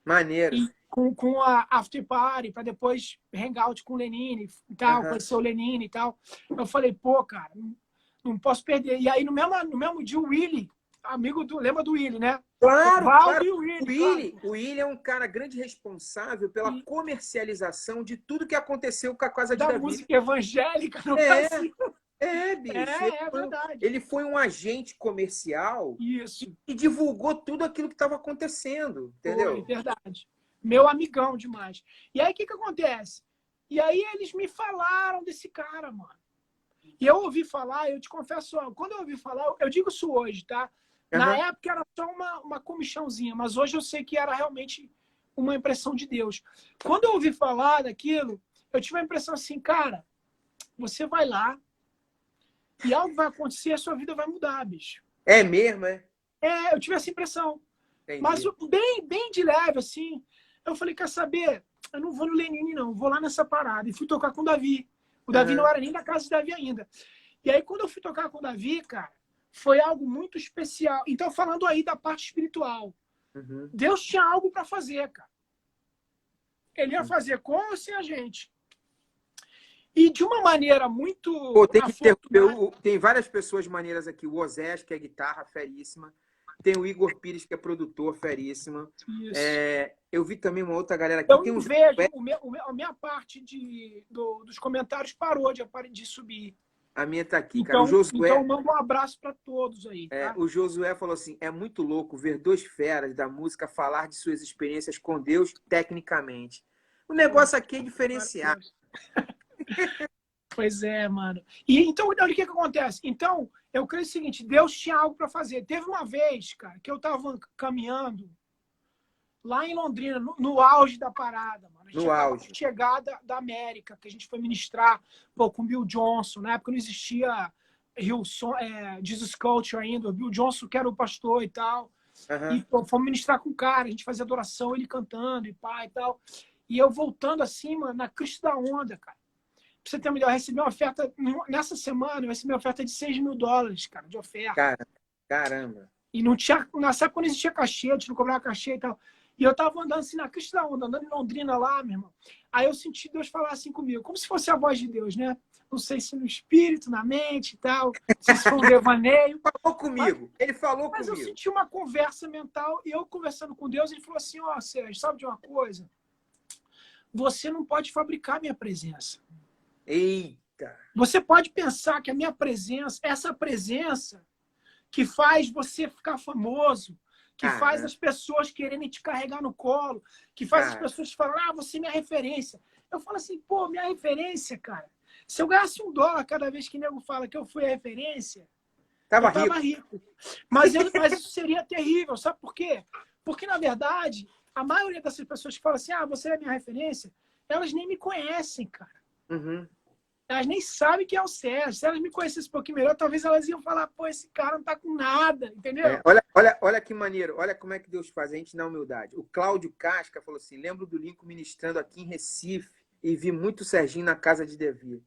Maneiro. E com a after party, pra depois hangout com o Lenine e tal, conhecer o Lenine e tal. Eu falei, pô, cara, não posso perder. E aí, no mesmo dia, o Willy, amigo lembra do Willy, né? Claro, claro. E o Willy, O Willy é um cara grande responsável pela comercialização de tudo que aconteceu com a Casa de da Davi. música evangélica no Brasil. Bicho. É verdade. Ele foi um agente comercial. Isso. E divulgou tudo aquilo que estava acontecendo, entendeu? Foi, verdade. Meu amigão demais. E aí, o que acontece? E aí, eles me falaram desse cara, mano. E eu ouvi falar, eu te confesso, quando eu ouvi falar, eu digo isso hoje, tá? Na época era só uma comichãozinha, mas hoje eu sei que era realmente uma impressão de Deus. Quando eu ouvi falar daquilo, eu tive a impressão assim, cara, você vai lá e algo vai acontecer, a sua vida vai mudar, bicho. É mesmo, é? Eu tive essa impressão. Entendi. Mas bem de leve, assim. Eu falei, quer saber? Eu não vou no Lenine, não. Vou lá nessa parada. E fui tocar com o Davi. O Davi não era nem da casa de Davi ainda. E aí, quando eu fui tocar com o Davi, cara, foi algo muito especial. Então, falando aí da parte espiritual, Deus tinha algo para fazer, cara. Ele ia fazer com ou sem a gente. E de uma maneira muito... Pô, tem várias pessoas maneiras aqui. O Osés, que é guitarra, feríssima. Tem o Igor Pires, que é produtor, feríssima. Eu vi também uma outra galera aqui. Eu vejo, a minha parte dos comentários parou de subir. A minha tá aqui, então, cara. O Josué, então, manda um abraço para todos aí. Tá? O Josué falou assim, é muito louco ver dois feras da música falar de suas experiências com Deus tecnicamente. O negócio aqui é diferenciado. Pois é, mano. E então, olha o que acontece. Então, eu creio o seguinte, Deus tinha algo para fazer. Teve uma vez, cara, que eu tava caminhando lá em Londrina, no auge da parada, mano. A gente acabou de chegar da América, que a gente foi ministrar com o Bill Johnson. Na época não existia Jesus Culture ainda. O Bill Johnson, que era o pastor e tal. E fomos ministrar com o cara. A gente fazia adoração, ele cantando e pá e tal. E eu voltando assim, mano, na crista da onda, cara. Pra você ter uma ideia, eu recebi uma oferta, nessa semana, eu recebi uma oferta de $6.000, cara, de oferta. Caramba. E não tinha, nessa época não existia cachê, a gente não cobrava cachê e tal. E eu tava andando assim na crista da onda, andando em Londrina lá, meu irmão. Aí eu senti Deus falar assim comigo, como se fosse a voz de Deus, né? Não sei se no espírito, na mente e tal, não sei se foi um devaneio. Falou comigo, ele falou mas comigo. Eu senti uma conversa mental e eu conversando com Deus, ele falou assim, Sérgio, sabe de uma coisa? Você não pode fabricar minha presença. Eita! Você pode pensar que a minha presença, essa presença que faz você ficar famoso, que faz as pessoas quererem te carregar no colo, que faz as pessoas falarem, você é minha referência. Eu falo assim, pô, minha referência, cara. Se eu ganhasse $1 cada vez que o nego fala que eu fui a referência, eu tava rico. Mas isso seria terrível, sabe por quê? Porque, na verdade, a maioria dessas pessoas que falam assim, você é minha referência, elas nem me conhecem, cara. Elas nem sabem quem é o Sérgio. Se elas me conhecessem um pouquinho melhor, talvez elas iam falar, pô, esse cara não tá com nada, entendeu? Olha que maneiro, olha como é que Deus faz a gente na humildade. O Cláudio Casca falou assim, lembro do Lincoln ministrando aqui em Recife e vi muito Serginho na casa de Davi.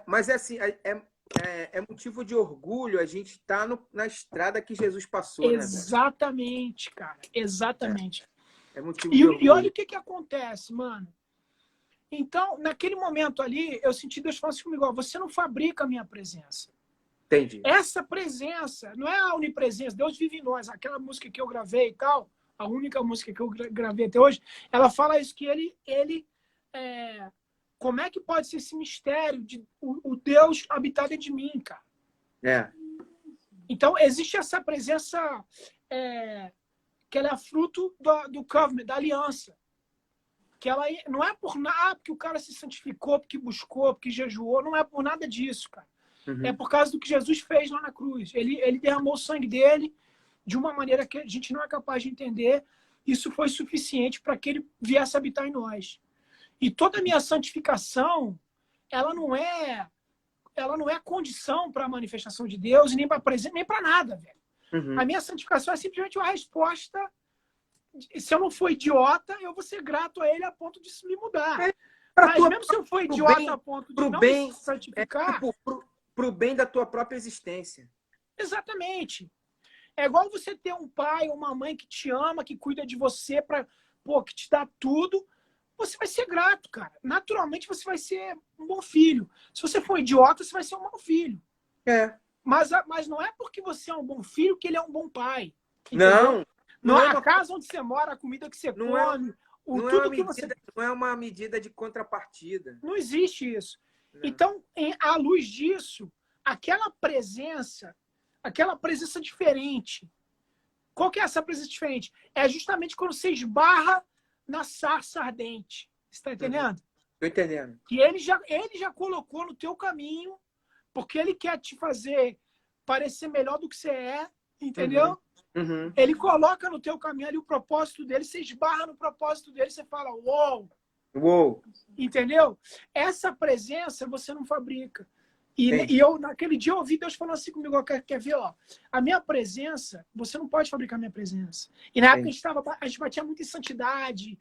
Mas é assim, é motivo de orgulho a gente estar na estrada que Jesus passou, Exatamente, né, cara. Exatamente. É motivo de orgulho. E olha o que acontece, mano. Então, naquele momento ali, eu senti Deus falando assim comigo, você não fabrica a minha presença. Entendi. Essa presença, não é a onipresença, Deus vive em nós. Aquela música que eu gravei e tal, a única música que eu gravei até hoje, ela fala isso, que como é que pode ser esse mistério de o Deus habitar dentro de mim, cara? É. Então, existe essa presença que ela é fruto do covenant, da aliança. Que ela não é por nada, porque o cara se santificou, porque buscou, porque jejuou, não é por nada disso, cara. Uhum. É por causa do que Jesus fez lá na cruz. Ele derramou o sangue dele de uma maneira que a gente não é capaz de entender. Isso foi suficiente para que ele viesse habitar em nós. E toda a minha santificação, ela não é condição para a manifestação de Deus, nem para presente, nem para nada, velho. Uhum. A minha santificação é simplesmente uma resposta. Se eu não for idiota, eu vou ser grato a ele a ponto de me mudar. Mas mesmo se eu for idiota a ponto de não me santificar... Pro bem da tua própria existência. Exatamente. É igual você ter um pai ou uma mãe que te ama, que cuida de você, que te dá tudo. Você vai ser grato, cara. Naturalmente você vai ser um bom filho. Se você for idiota, você vai ser um mau filho. É. Mas não é porque você é um bom filho que ele é um bom pai. Entendeu? Não é a casa onde você mora, a comida que você come, tudo que você... Não é uma medida de contrapartida. Não existe isso. Não. Então, à luz disso, aquela presença diferente. Qual que é essa presença diferente? É justamente quando você esbarra na sarça ardente. Você está entendendo? Estou entendendo. Que ele já colocou no teu caminho, porque ele quer te fazer parecer melhor do que você é, entendeu? Uhum. Ele coloca no teu caminho ali o propósito dele, você esbarra no propósito dele, você fala, uou! Uou! Entendeu? Essa presença você não fabrica. E eu, naquele dia, eu ouvi Deus falando assim comigo, ó, quer ver, ó, a minha presença, você não pode fabricar a minha presença. E na época a gente batia muito em santidade,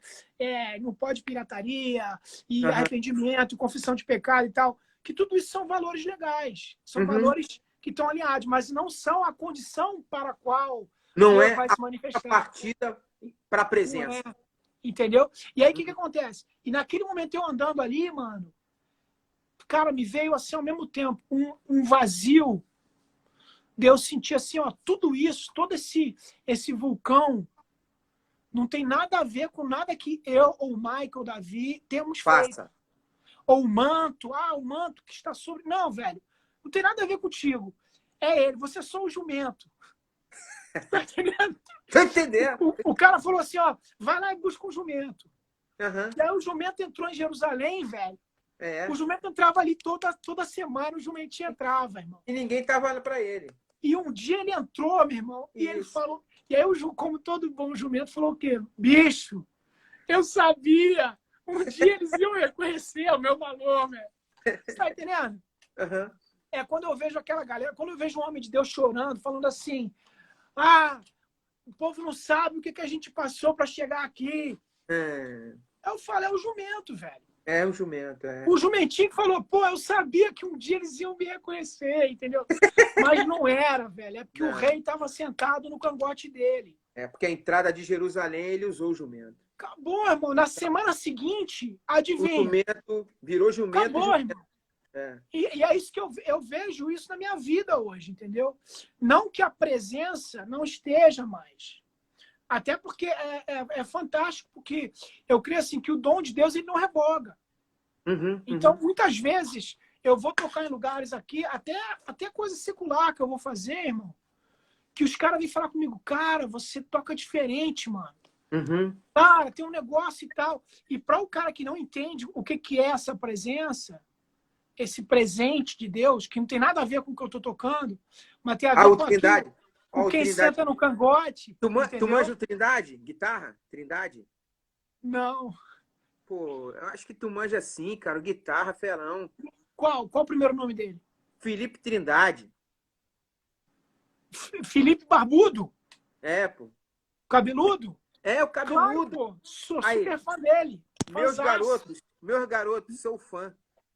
não pode pirataria, e arrependimento, confissão de pecado e tal, que tudo isso são valores legais, são valores que estão alinhados, mas não são a condição para a qual Deus vai se manifestar. A partida para a presença. Entendeu? E aí, o que acontece? E naquele momento, eu andando ali, mano, cara, me veio assim, ao mesmo tempo, um vazio. Deus sentia assim, ó, tudo isso, todo esse vulcão, não tem nada a ver com nada que eu, ou o Michael, Davi, temos feito. Ou o manto que está sobre... Não, velho, não tem nada a ver contigo. É ele, você é só o jumento. Tá entendendo? Tô entendendo. O cara falou assim, ó, vai lá e busca um jumento. Uhum. E aí o jumento entrou em Jerusalém, velho. É. O jumento entrava ali toda semana, o jumentinho entrava, irmão. E ninguém tava olhando para ele. E um dia ele entrou, meu irmão, e ele falou... E aí, como todo bom jumento, falou o quê? Bicho, eu sabia! Um dia eles iam reconhecer o meu valor, velho. Você tá entendendo? Uhum. É quando eu vejo aquela galera, quando eu vejo um homem de Deus chorando, falando assim, o povo não sabe o que a gente passou para chegar aqui. Eu falo, é o jumento, velho. É o jumento, O jumentinho que falou, pô, eu sabia que um dia eles iam me reconhecer, entendeu? Mas não era, velho. É porque o rei estava sentado no cangote dele. É porque a entrada de Jerusalém, ele usou o jumento. Acabou, irmão. Na semana seguinte, adivinha. O jumento virou jumento. Acabou, irmão. E é isso que eu vejo isso na minha vida hoje, entendeu? Não que a presença não esteja mais. Até porque é fantástico, porque eu creio assim, que o dom de Deus ele não revoga. Então, muitas vezes, eu vou tocar em lugares aqui, até coisa secular que eu vou fazer, irmão, que os caras vêm falar comigo, cara, você toca diferente, mano. Cara, tem um negócio e tal. E para o cara que não entende o que é essa presença, esse presente de Deus, que não tem nada a ver com o que eu estou tocando, mas tem a ver com Trindade. Com quem senta no cangote. Tu manja o Trindade? Guitarra? Trindade? Não. Pô, eu acho que tu manja sim, cara. Guitarra, ferão. Qual o primeiro nome dele? Felipe Trindade. Felipe Barbudo? É, pô. Cabeludo? É, o cabeludo. Claro, pô. Sou super fã dele. Meus garotos, sou fã.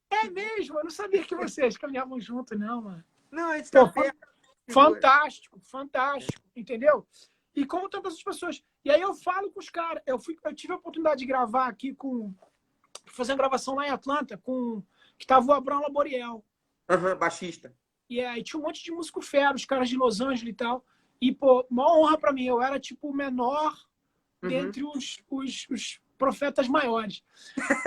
É mesmo? Eu não sabia que vocês caminhavam junto, não, mano. Não, a gente tá perto. Fantástico, entendeu? E como tantas outras pessoas. E aí eu falo com os caras. Eu tive a oportunidade de gravar aqui fazer uma gravação lá em Atlanta que tava o Abraão Laboriel. Baixista. E tinha um monte de músico fera, os caras de Los Angeles e tal. E, pô, uma honra pra mim. Eu era, tipo, o menor dentre os profetas maiores.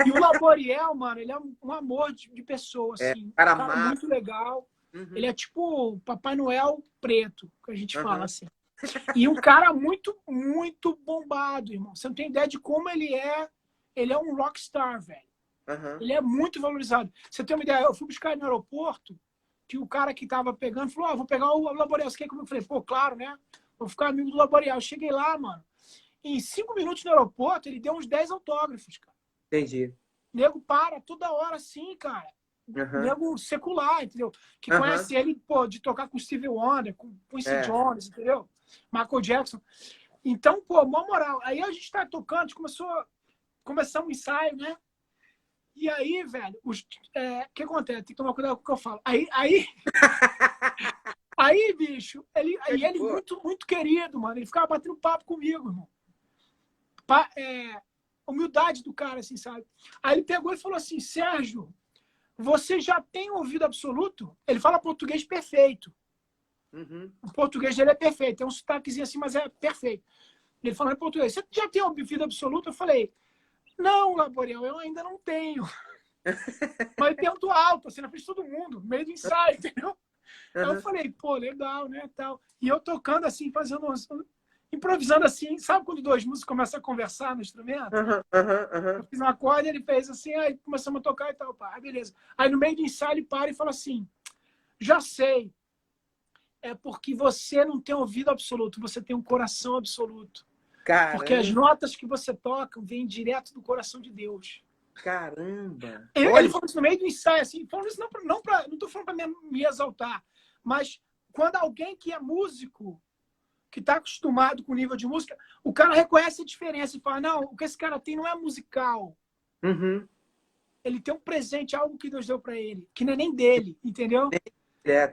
E o Laboriel, mano, ele é um amor de pessoa, assim. Cara Um cara muito legal. Ele é tipo o Papai Noel preto, que a gente fala assim. E um cara muito, muito bombado, irmão. Você não tem ideia de como ele é. Ele é um rockstar, velho. Ele é muito valorizado. Você tem uma ideia? Eu fui buscar ele no aeroporto, que o cara que tava pegando falou: vou pegar o Laboriel. Você quer comigo? Eu falei: pô, claro, né? Vou ficar amigo do Laboriel. Eu cheguei lá, mano. Em 5 minutos no aeroporto, ele deu uns 10 autógrafos, cara. Entendi. Nego para toda hora assim, cara. Nego secular, entendeu? Que conhece ele, pô, de tocar com Stevie Wonder, com Quincy Jones, entendeu? Michael Jackson. Então, pô, mó moral. Aí a gente tá tocando, a gente começamos um ensaio, né? E aí, velho, o que acontece? Tem que tomar cuidado com o que eu falo. Aí, bicho, ele muito, muito querido, mano. Ele ficava batendo papo comigo, irmão. Humildade do cara, assim, sabe? Aí ele pegou e falou assim: Sérgio, você já tem ouvido absoluto? Ele fala português perfeito. O português dele é perfeito. Tem um sotaquezinho assim, mas é perfeito. Ele falou em português: você já tem ouvido absoluto? Eu falei: não, Laboriel, eu ainda não tenho. Mas eu tento alto, assim, na frente de todo mundo, no meio do ensaio, entendeu? Aí eu falei: pô, legal, né, tal. E eu tocando assim, improvisando assim. Sabe quando dois músicos começam a conversar no instrumento? Eu fiz um acorde, ele fez assim, aí começamos a tocar e tal. Pá, aí beleza. Aí no meio do ensaio ele para e fala assim: já sei. É porque você não tem ouvido absoluto, você tem um coração absoluto. Caramba. Porque as notas que você toca vêm direto do coração de Deus. Caramba! Ele falou isso no meio do ensaio, assim, falando isso não estou falando para me exaltar, mas quando alguém que é músico, que está acostumado com o nível de música, o cara reconhece a diferença e fala: não, o que esse cara tem não é musical. Ele tem um presente, algo que Deus deu para ele, que não é nem dele, entendeu?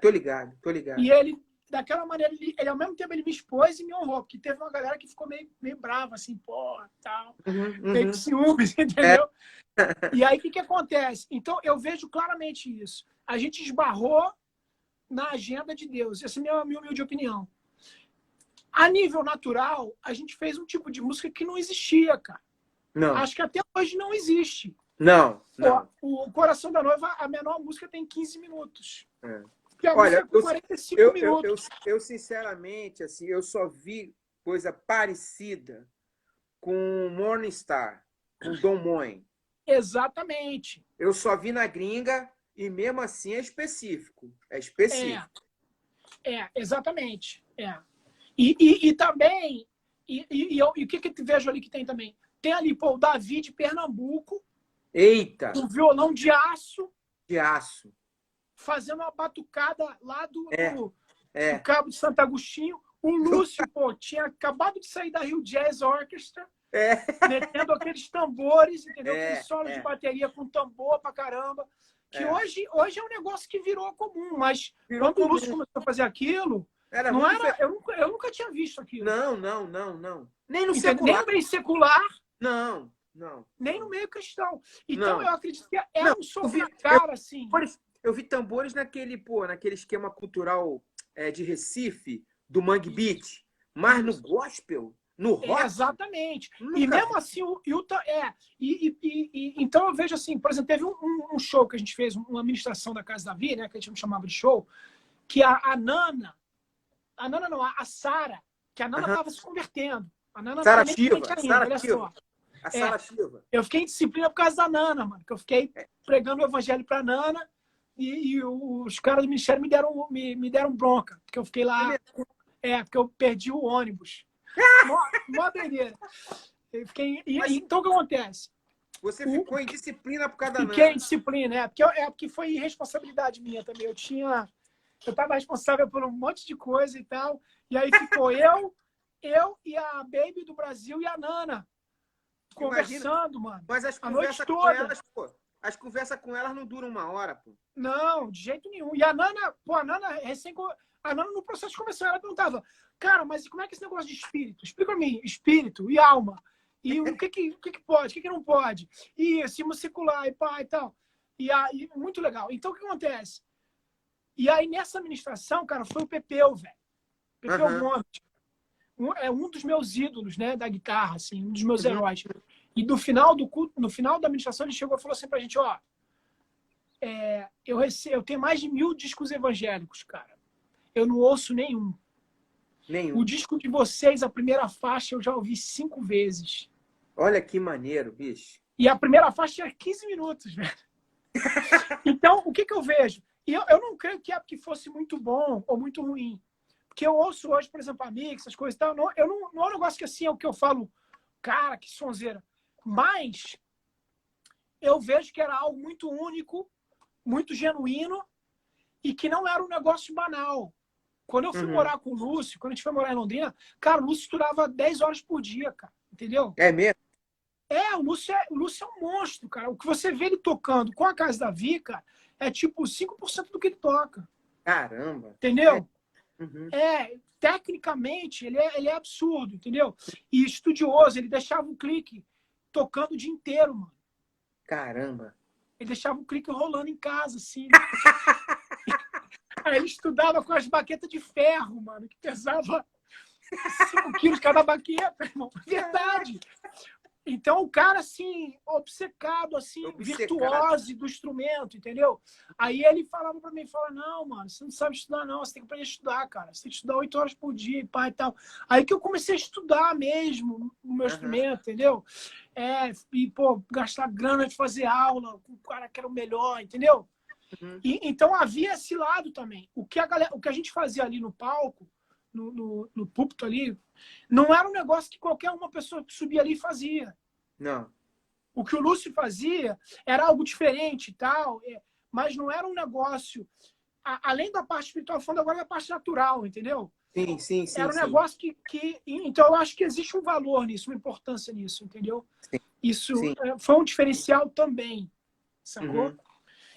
Tô ligado. E ele, daquela maneira, ele ao mesmo tempo ele me expôs e me honrou, porque teve uma galera que ficou meio brava, assim, porra, tal, meio com ciúmes, entendeu? E aí, o que acontece? Então, eu vejo claramente isso. A gente esbarrou na agenda de Deus. Essa é a minha humilde opinião. A nível natural, a gente fez um tipo de música que não existia, cara. Não. Acho que até hoje não existe. Não. O Coração da Noiva, a menor música tem 15 minutos. Que a música com 45 minutos. Eu, sinceramente, assim, eu só vi coisa parecida com Morningstar, com Don Moen. Exatamente. Eu só vi na gringa e mesmo assim é específico. É específico. Exatamente. E também, o que eu vejo ali que tem também? Tem ali, pô, o Davi de Pernambuco. Eita! Um violão de aço. De aço. Fazendo uma batucada lá do Cabo de Santo Agostinho. O Lúcio, pô, tinha acabado de sair da Rio Jazz Orchestra. Metendo aqueles tambores, entendeu? Aquele solo de bateria com tambor pra caramba. Que hoje é um negócio que virou comum, mas quando o Lúcio começou a fazer aquilo, eu nunca tinha visto aquilo. Não. Nem no secular. Nem no meio secular. Não. Nem no meio cristão. Então eu acredito que um som na cara, assim. Eu vi tambores naquele esquema cultural de Recife, do Mangue Beat, mas no gospel, no rock. Exatamente. E mesmo assim, então eu vejo assim, por exemplo, teve um show que a gente fez, uma ministração da Casa Davi, né, que a gente não chamava de show, que a Nana, a Sara, que a Nana estava se convertendo. A Nana Sara nem Shiva, ainda, olha só. A Sara Shiva. Eu fiquei em disciplina por causa da Nana, mano, que eu fiquei pregando o evangelho pra Nana e os caras do ministério me deram bronca, porque eu fiquei lá, porque eu perdi o ônibus. Mó doideira. Então o que acontece? Você ficou em disciplina por causa da Nana. Fiquei em disciplina, porque foi irresponsabilidade minha também. Eu estava responsável por um monte de coisa e tal, e aí ficou eu e a Baby do Brasil e a Nana conversando, mano. Mas as conversas com elas, pô, as conversas com elas não duram 1 hora, pô. Não, de jeito nenhum. E a Nana, a Nana no processo de conversão, ela perguntava: cara, mas como é que é esse negócio de espírito? Explica pra mim, espírito e alma. E o que pode, o que não pode? E cima secular, e pá, e tal. E aí, muito legal. Então, o que acontece? E aí, nessa administração, cara, foi o Pepeu, velho. Pepeu Gomes. É um dos meus ídolos, né, da guitarra, assim, um dos meus heróis. E no final do culto, no final da administração, ele chegou e falou assim pra gente, ó, eu tenho mais de 1000 discos evangélicos, cara. Eu não ouço nenhum. O disco de vocês, a primeira faixa, eu já ouvi 5 vezes. Olha que maneiro, bicho. E a primeira faixa tinha 15 minutos, velho. Então, o que eu vejo? E eu não creio que é porque fosse muito bom ou muito ruim. Porque eu ouço hoje, por exemplo, a Mix, essas coisas e tal. Não é um negócio que assim é o que eu falo, cara, que sonzeira. Mas eu vejo que era algo muito único, muito genuíno e que não era um negócio banal. Quando eu fui morar com o Lúcio, quando a gente foi morar em Londrina, cara, o Lúcio estudava 10 horas por dia, cara. Entendeu? É mesmo? O Lúcio é um monstro, cara. O que você vê ele tocando com a Casa da Vi, cara, é tipo 5% do que ele toca. Caramba. Entendeu? Tecnicamente, ele é absurdo, entendeu? E estudioso, ele deixava o clique tocando o dia inteiro, mano. Caramba. Ele deixava o clique rolando em casa, assim. Aí ele estudava com as baquetas de ferro, mano, que pesava 5 quilos cada baqueta, irmão. Verdade. Então, o cara, assim, obcecado, assim, virtuose do instrumento, entendeu? Aí ele falava pra mim, não, mano, você não sabe estudar, não, você tem que aprender a estudar, cara. Você tem que estudar 8 horas por dia e pá e tal. Aí que eu comecei a estudar mesmo o meu instrumento, entendeu? E, pô, gastar grana de fazer aula com o cara que era o melhor, entendeu? E, então, havia esse lado também. O que a gente fazia ali no palco, no púlpito ali, não era um negócio que qualquer uma pessoa que subia ali fazia. Não. O que o Lúcio fazia era algo diferente e tal, mas não era um negócio... Além da parte espiritual, falando agora da parte natural, entendeu? Sim. Era um negócio que... Então, eu acho que existe um valor nisso, uma importância nisso, entendeu? Isso foi um diferencial também, sacou?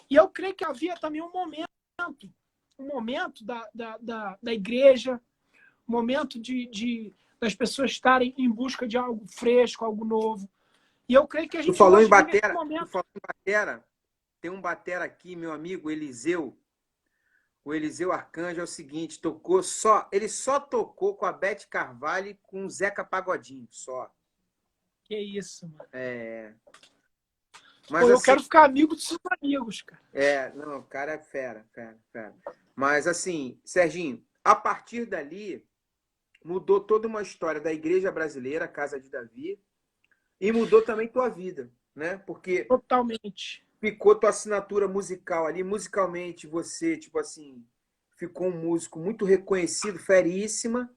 E eu creio que havia também um momento da igreja, momento das pessoas estarem em busca de algo fresco, algo novo. E eu creio que a gente... Tu falou em batera, tem um batera aqui, meu amigo Eliseu. O Eliseu Arcanjo é o seguinte, ele só tocou com a Beth Carvalho e com o Zeca Pagodinho, só. Que isso, mano. Mas, pô, eu assim, quero ficar amigo dos seus amigos, cara. Não, o cara é fera. Mas, assim, Serginho, a partir dali, mudou toda uma história da igreja brasileira, Casa de Davi, e mudou também tua vida, né? Porque totalmente ficou tua assinatura musical ali. Musicalmente, você, tipo assim, ficou um músico muito reconhecido, feríssima.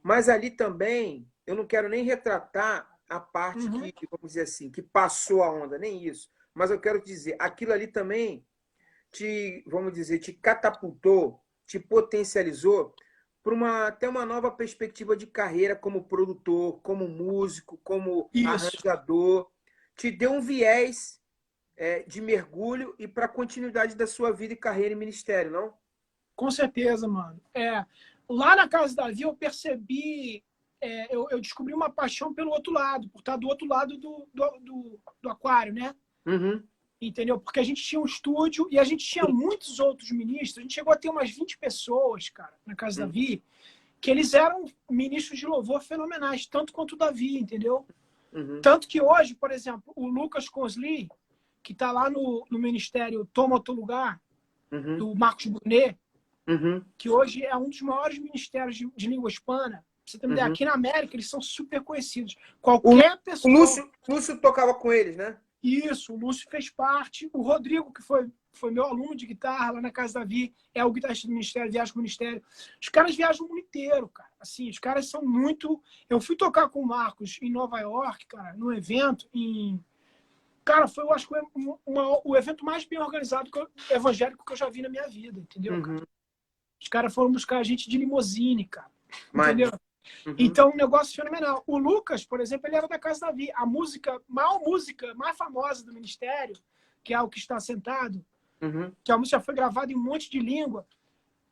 Mas ali também, eu não quero nem retratar a parte que, vamos dizer assim, que passou a onda, nem isso. Mas eu quero dizer, aquilo ali também te catapultou, te potencializou para até uma nova perspectiva de carreira como produtor, como músico, como arranjador. Te deu um viés de mergulho e para a continuidade da sua vida e carreira e ministério, não? Com certeza, mano. Lá na Casa da Davi eu percebi, eu descobri uma paixão pelo outro lado, por estar do outro lado do aquário, né? Entendeu? Porque a gente tinha um estúdio e a gente tinha muitos outros ministros. A gente chegou a ter umas 20 pessoas, cara, na Casa da Davi, que eles eram ministros de louvor fenomenais, tanto quanto o Davi, entendeu? Tanto que hoje, por exemplo, o Lucas Consley, que está lá no ministério Toma Outro Lugar, do Marcos Brunet, que hoje é um dos maiores ministérios de língua hispana. Pra você ter uma ideia, aqui na América eles são super conhecidos. Qualquer pessoa... O Lúcio tocava com eles, né? Isso, o Lúcio fez parte. O Rodrigo, que foi meu aluno de guitarra lá na Casa da Davi, é o guitarrista do ministério, viaja com o ministério. Os caras viajam o mundo inteiro, cara. Assim, os caras são muito... Eu fui tocar com o Marcos em Nova York, cara, num evento Cara, foi, eu acho, o evento mais bem organizado evangélico que eu já vi na minha vida, entendeu? Cara? Os caras foram buscar a gente de limousine, cara. Entendeu? Então, um negócio fenomenal. O Lucas, por exemplo, ele era da Casa da Davi. A maior música mais famosa do ministério, que é O Que Está Sentado, que a música foi gravada em um monte de língua,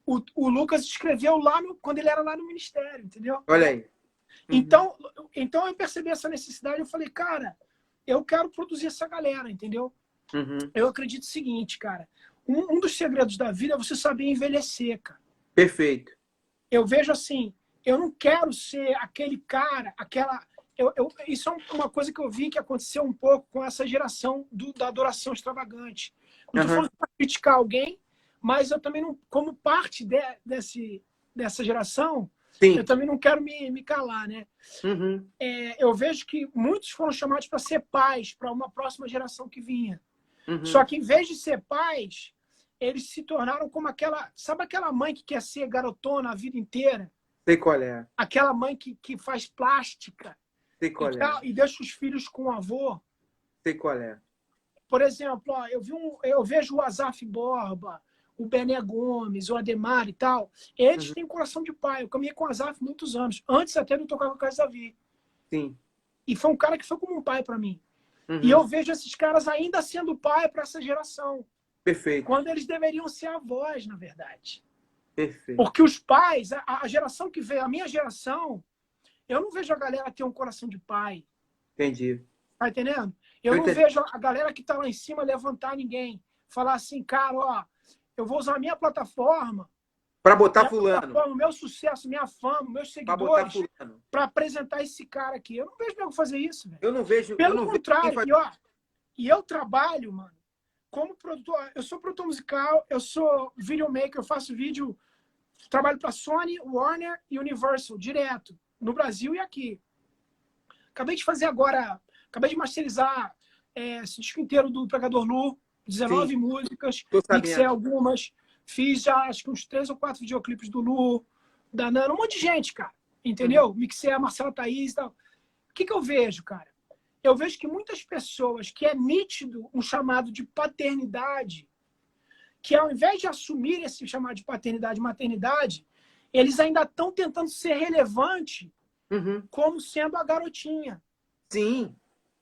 o Lucas escreveu quando ele era lá no ministério, entendeu? Olha aí. Então eu percebi essa necessidade, eu falei, cara, eu quero produzir essa galera, entendeu? Eu acredito o seguinte, cara, um dos segredos da vida é você saber envelhecer, cara. Perfeito. Eu vejo assim, eu não quero ser aquele cara, aquela... isso é uma coisa que eu vi que aconteceu um pouco com essa geração da adoração extravagante. Não estou falando para criticar alguém, mas eu também não, como parte dessa geração, sim, eu também não quero me calar, né? Uhum. Eu vejo que muitos foram chamados para ser pais para uma próxima geração que vinha. Uhum. Só que em vez de ser pais, eles se tornaram como aquela... Sabe aquela mãe que quer ser garotona a vida inteira? Sei qual é. Aquela mãe que faz plástica. Sei qual é. E deixa os filhos com o avô. Sei qual é. Por exemplo, ó, eu vejo o Azaf Borba, o Bené Gomes, o Ademar e tal. Eles têm coração de pai. Eu caminhei com o Azaf muitos anos, antes até de eu tocar com o Carlos Davi. Sim. E foi um cara que foi como um pai para mim. E eu vejo esses caras ainda sendo pai para essa geração. Perfeito. Quando eles deveriam ser avós, na verdade. Perfeito. Porque os pais, a geração que veio, a minha geração, eu não vejo a galera ter um coração de pai. Entendi. Tá entendendo? Eu não vejo a galera que tá lá em cima levantar ninguém. Falar assim, cara, ó, eu vou usar a minha plataforma para botar fulano. O meu sucesso, minha fama, meus seguidores, para apresentar esse cara aqui. Eu não vejo nego fazer isso, velho. Eu não vejo. Pelo contrário, e eu trabalho, mano, como produtor. Eu sou produtor musical, eu sou videomaker, eu faço vídeo, trabalho para Sony, Warner e Universal, direto, no Brasil e aqui. Acabei de fazer agora, acabei de masterizar esse disco inteiro do Pregador Lu, 19 Sim. músicas, mixei algumas. Fiz já, acho que uns 3 ou 4 videoclipes do Lu, da Nana, um monte de gente, cara. Entendeu? Mixei a Marcela Thaís e tal. O que eu vejo, cara? Eu vejo que muitas pessoas que é nítido um chamado de paternidade, que ao invés de assumir esse chamado de paternidade e maternidade, eles ainda estão tentando ser relevante como sendo a garotinha. Sim.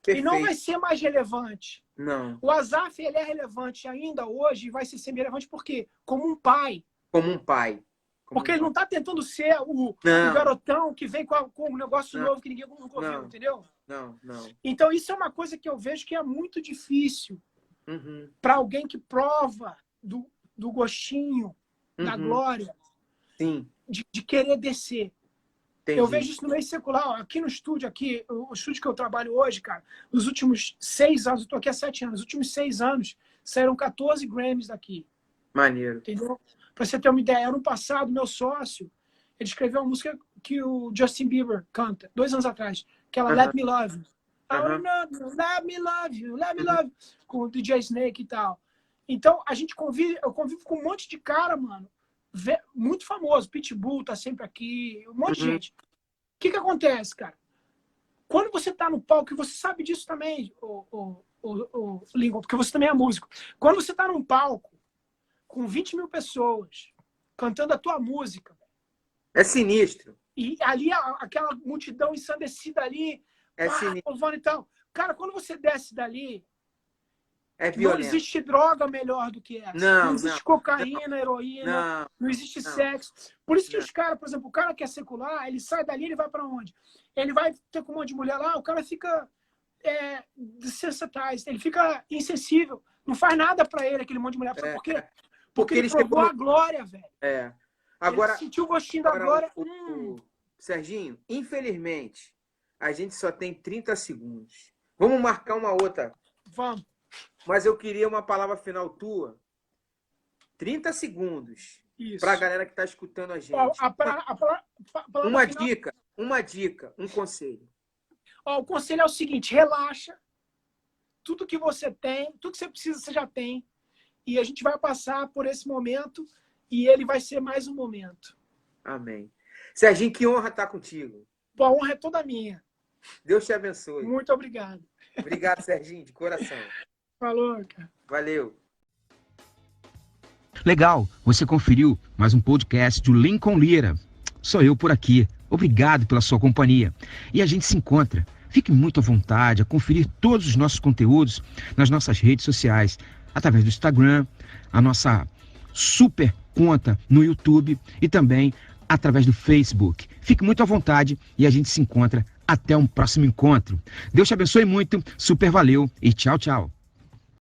Perfeito. E não vai ser mais relevante. Não. O Azaf, ele é relevante ainda hoje e vai ser sempre relevante porque como um pai. Como um pai. Porque ele não está tentando ser o garotão que vem com um negócio novo que ninguém nunca ouviu, entendeu? Não. Então isso é uma coisa que eu vejo que é muito difícil para alguém que prova do gostinho, da glória, Sim. De querer descer. Entendi. Eu vejo isso no meio secular. Aqui no estúdio, o estúdio que eu trabalho hoje, cara, nos últimos 6 anos, eu tô aqui há 7 anos, nos últimos 6 anos, saíram 14 Grammys daqui. Maneiro. Entendeu? Pra você ter uma ideia, ano passado, meu sócio, ele escreveu uma música que o Justin Bieber canta, 2 anos atrás, que ela Let Me Love You. Let me love you, let me love you, com o DJ Snake e tal. Então, eu convivo com um monte de cara, mano, muito famoso. Pitbull tá sempre aqui, um monte de gente. O que acontece, cara? Quando você tá no palco, e você sabe disso também, o Lincoln, porque você também é músico. Quando você tá num palco com 20 mil pessoas cantando a tua música, é sinistro. E ali, aquela multidão ensandecida ali, sinistro. E tal. Cara, quando você desce dali, não existe droga melhor do que essa. Não existe cocaína, heroína, não existe sexo. Por isso que os caras, por exemplo, o cara que é secular, ele sai dali, ele vai pra onde? Ele vai ter com um monte de mulher lá, o cara fica desensitized, ele fica insensível. Não faz nada pra ele, aquele monte de mulher. Porque ele provou a glória, velho. Agora, ele sentiu o gostinho da glória. Serginho, infelizmente, a gente só tem 30 segundos. Vamos marcar uma outra. Vamos. Mas eu queria uma palavra final tua. 30 segundos. Para a galera que está escutando a gente. Uma dica, um conselho. O conselho é o seguinte, relaxa. Tudo que você tem, tudo que você precisa, você já tem. E a gente vai passar por esse momento e ele vai ser mais um momento. Amém. Serginho, que honra estar contigo. A honra é toda minha. Deus te abençoe. Muito obrigado. Obrigado, Serginho, de coração. Falou, cara. Valeu. Legal, você conferiu mais um podcast do Lincoln Lira. Sou eu por aqui. Obrigado pela sua companhia. E a gente se encontra. Fique muito à vontade a conferir todos os nossos conteúdos nas nossas redes sociais, através do Instagram, a nossa super conta no YouTube e também através do Facebook. Fique muito à vontade e a gente se encontra até um próximo encontro. Deus te abençoe muito, super valeu e tchau, tchau.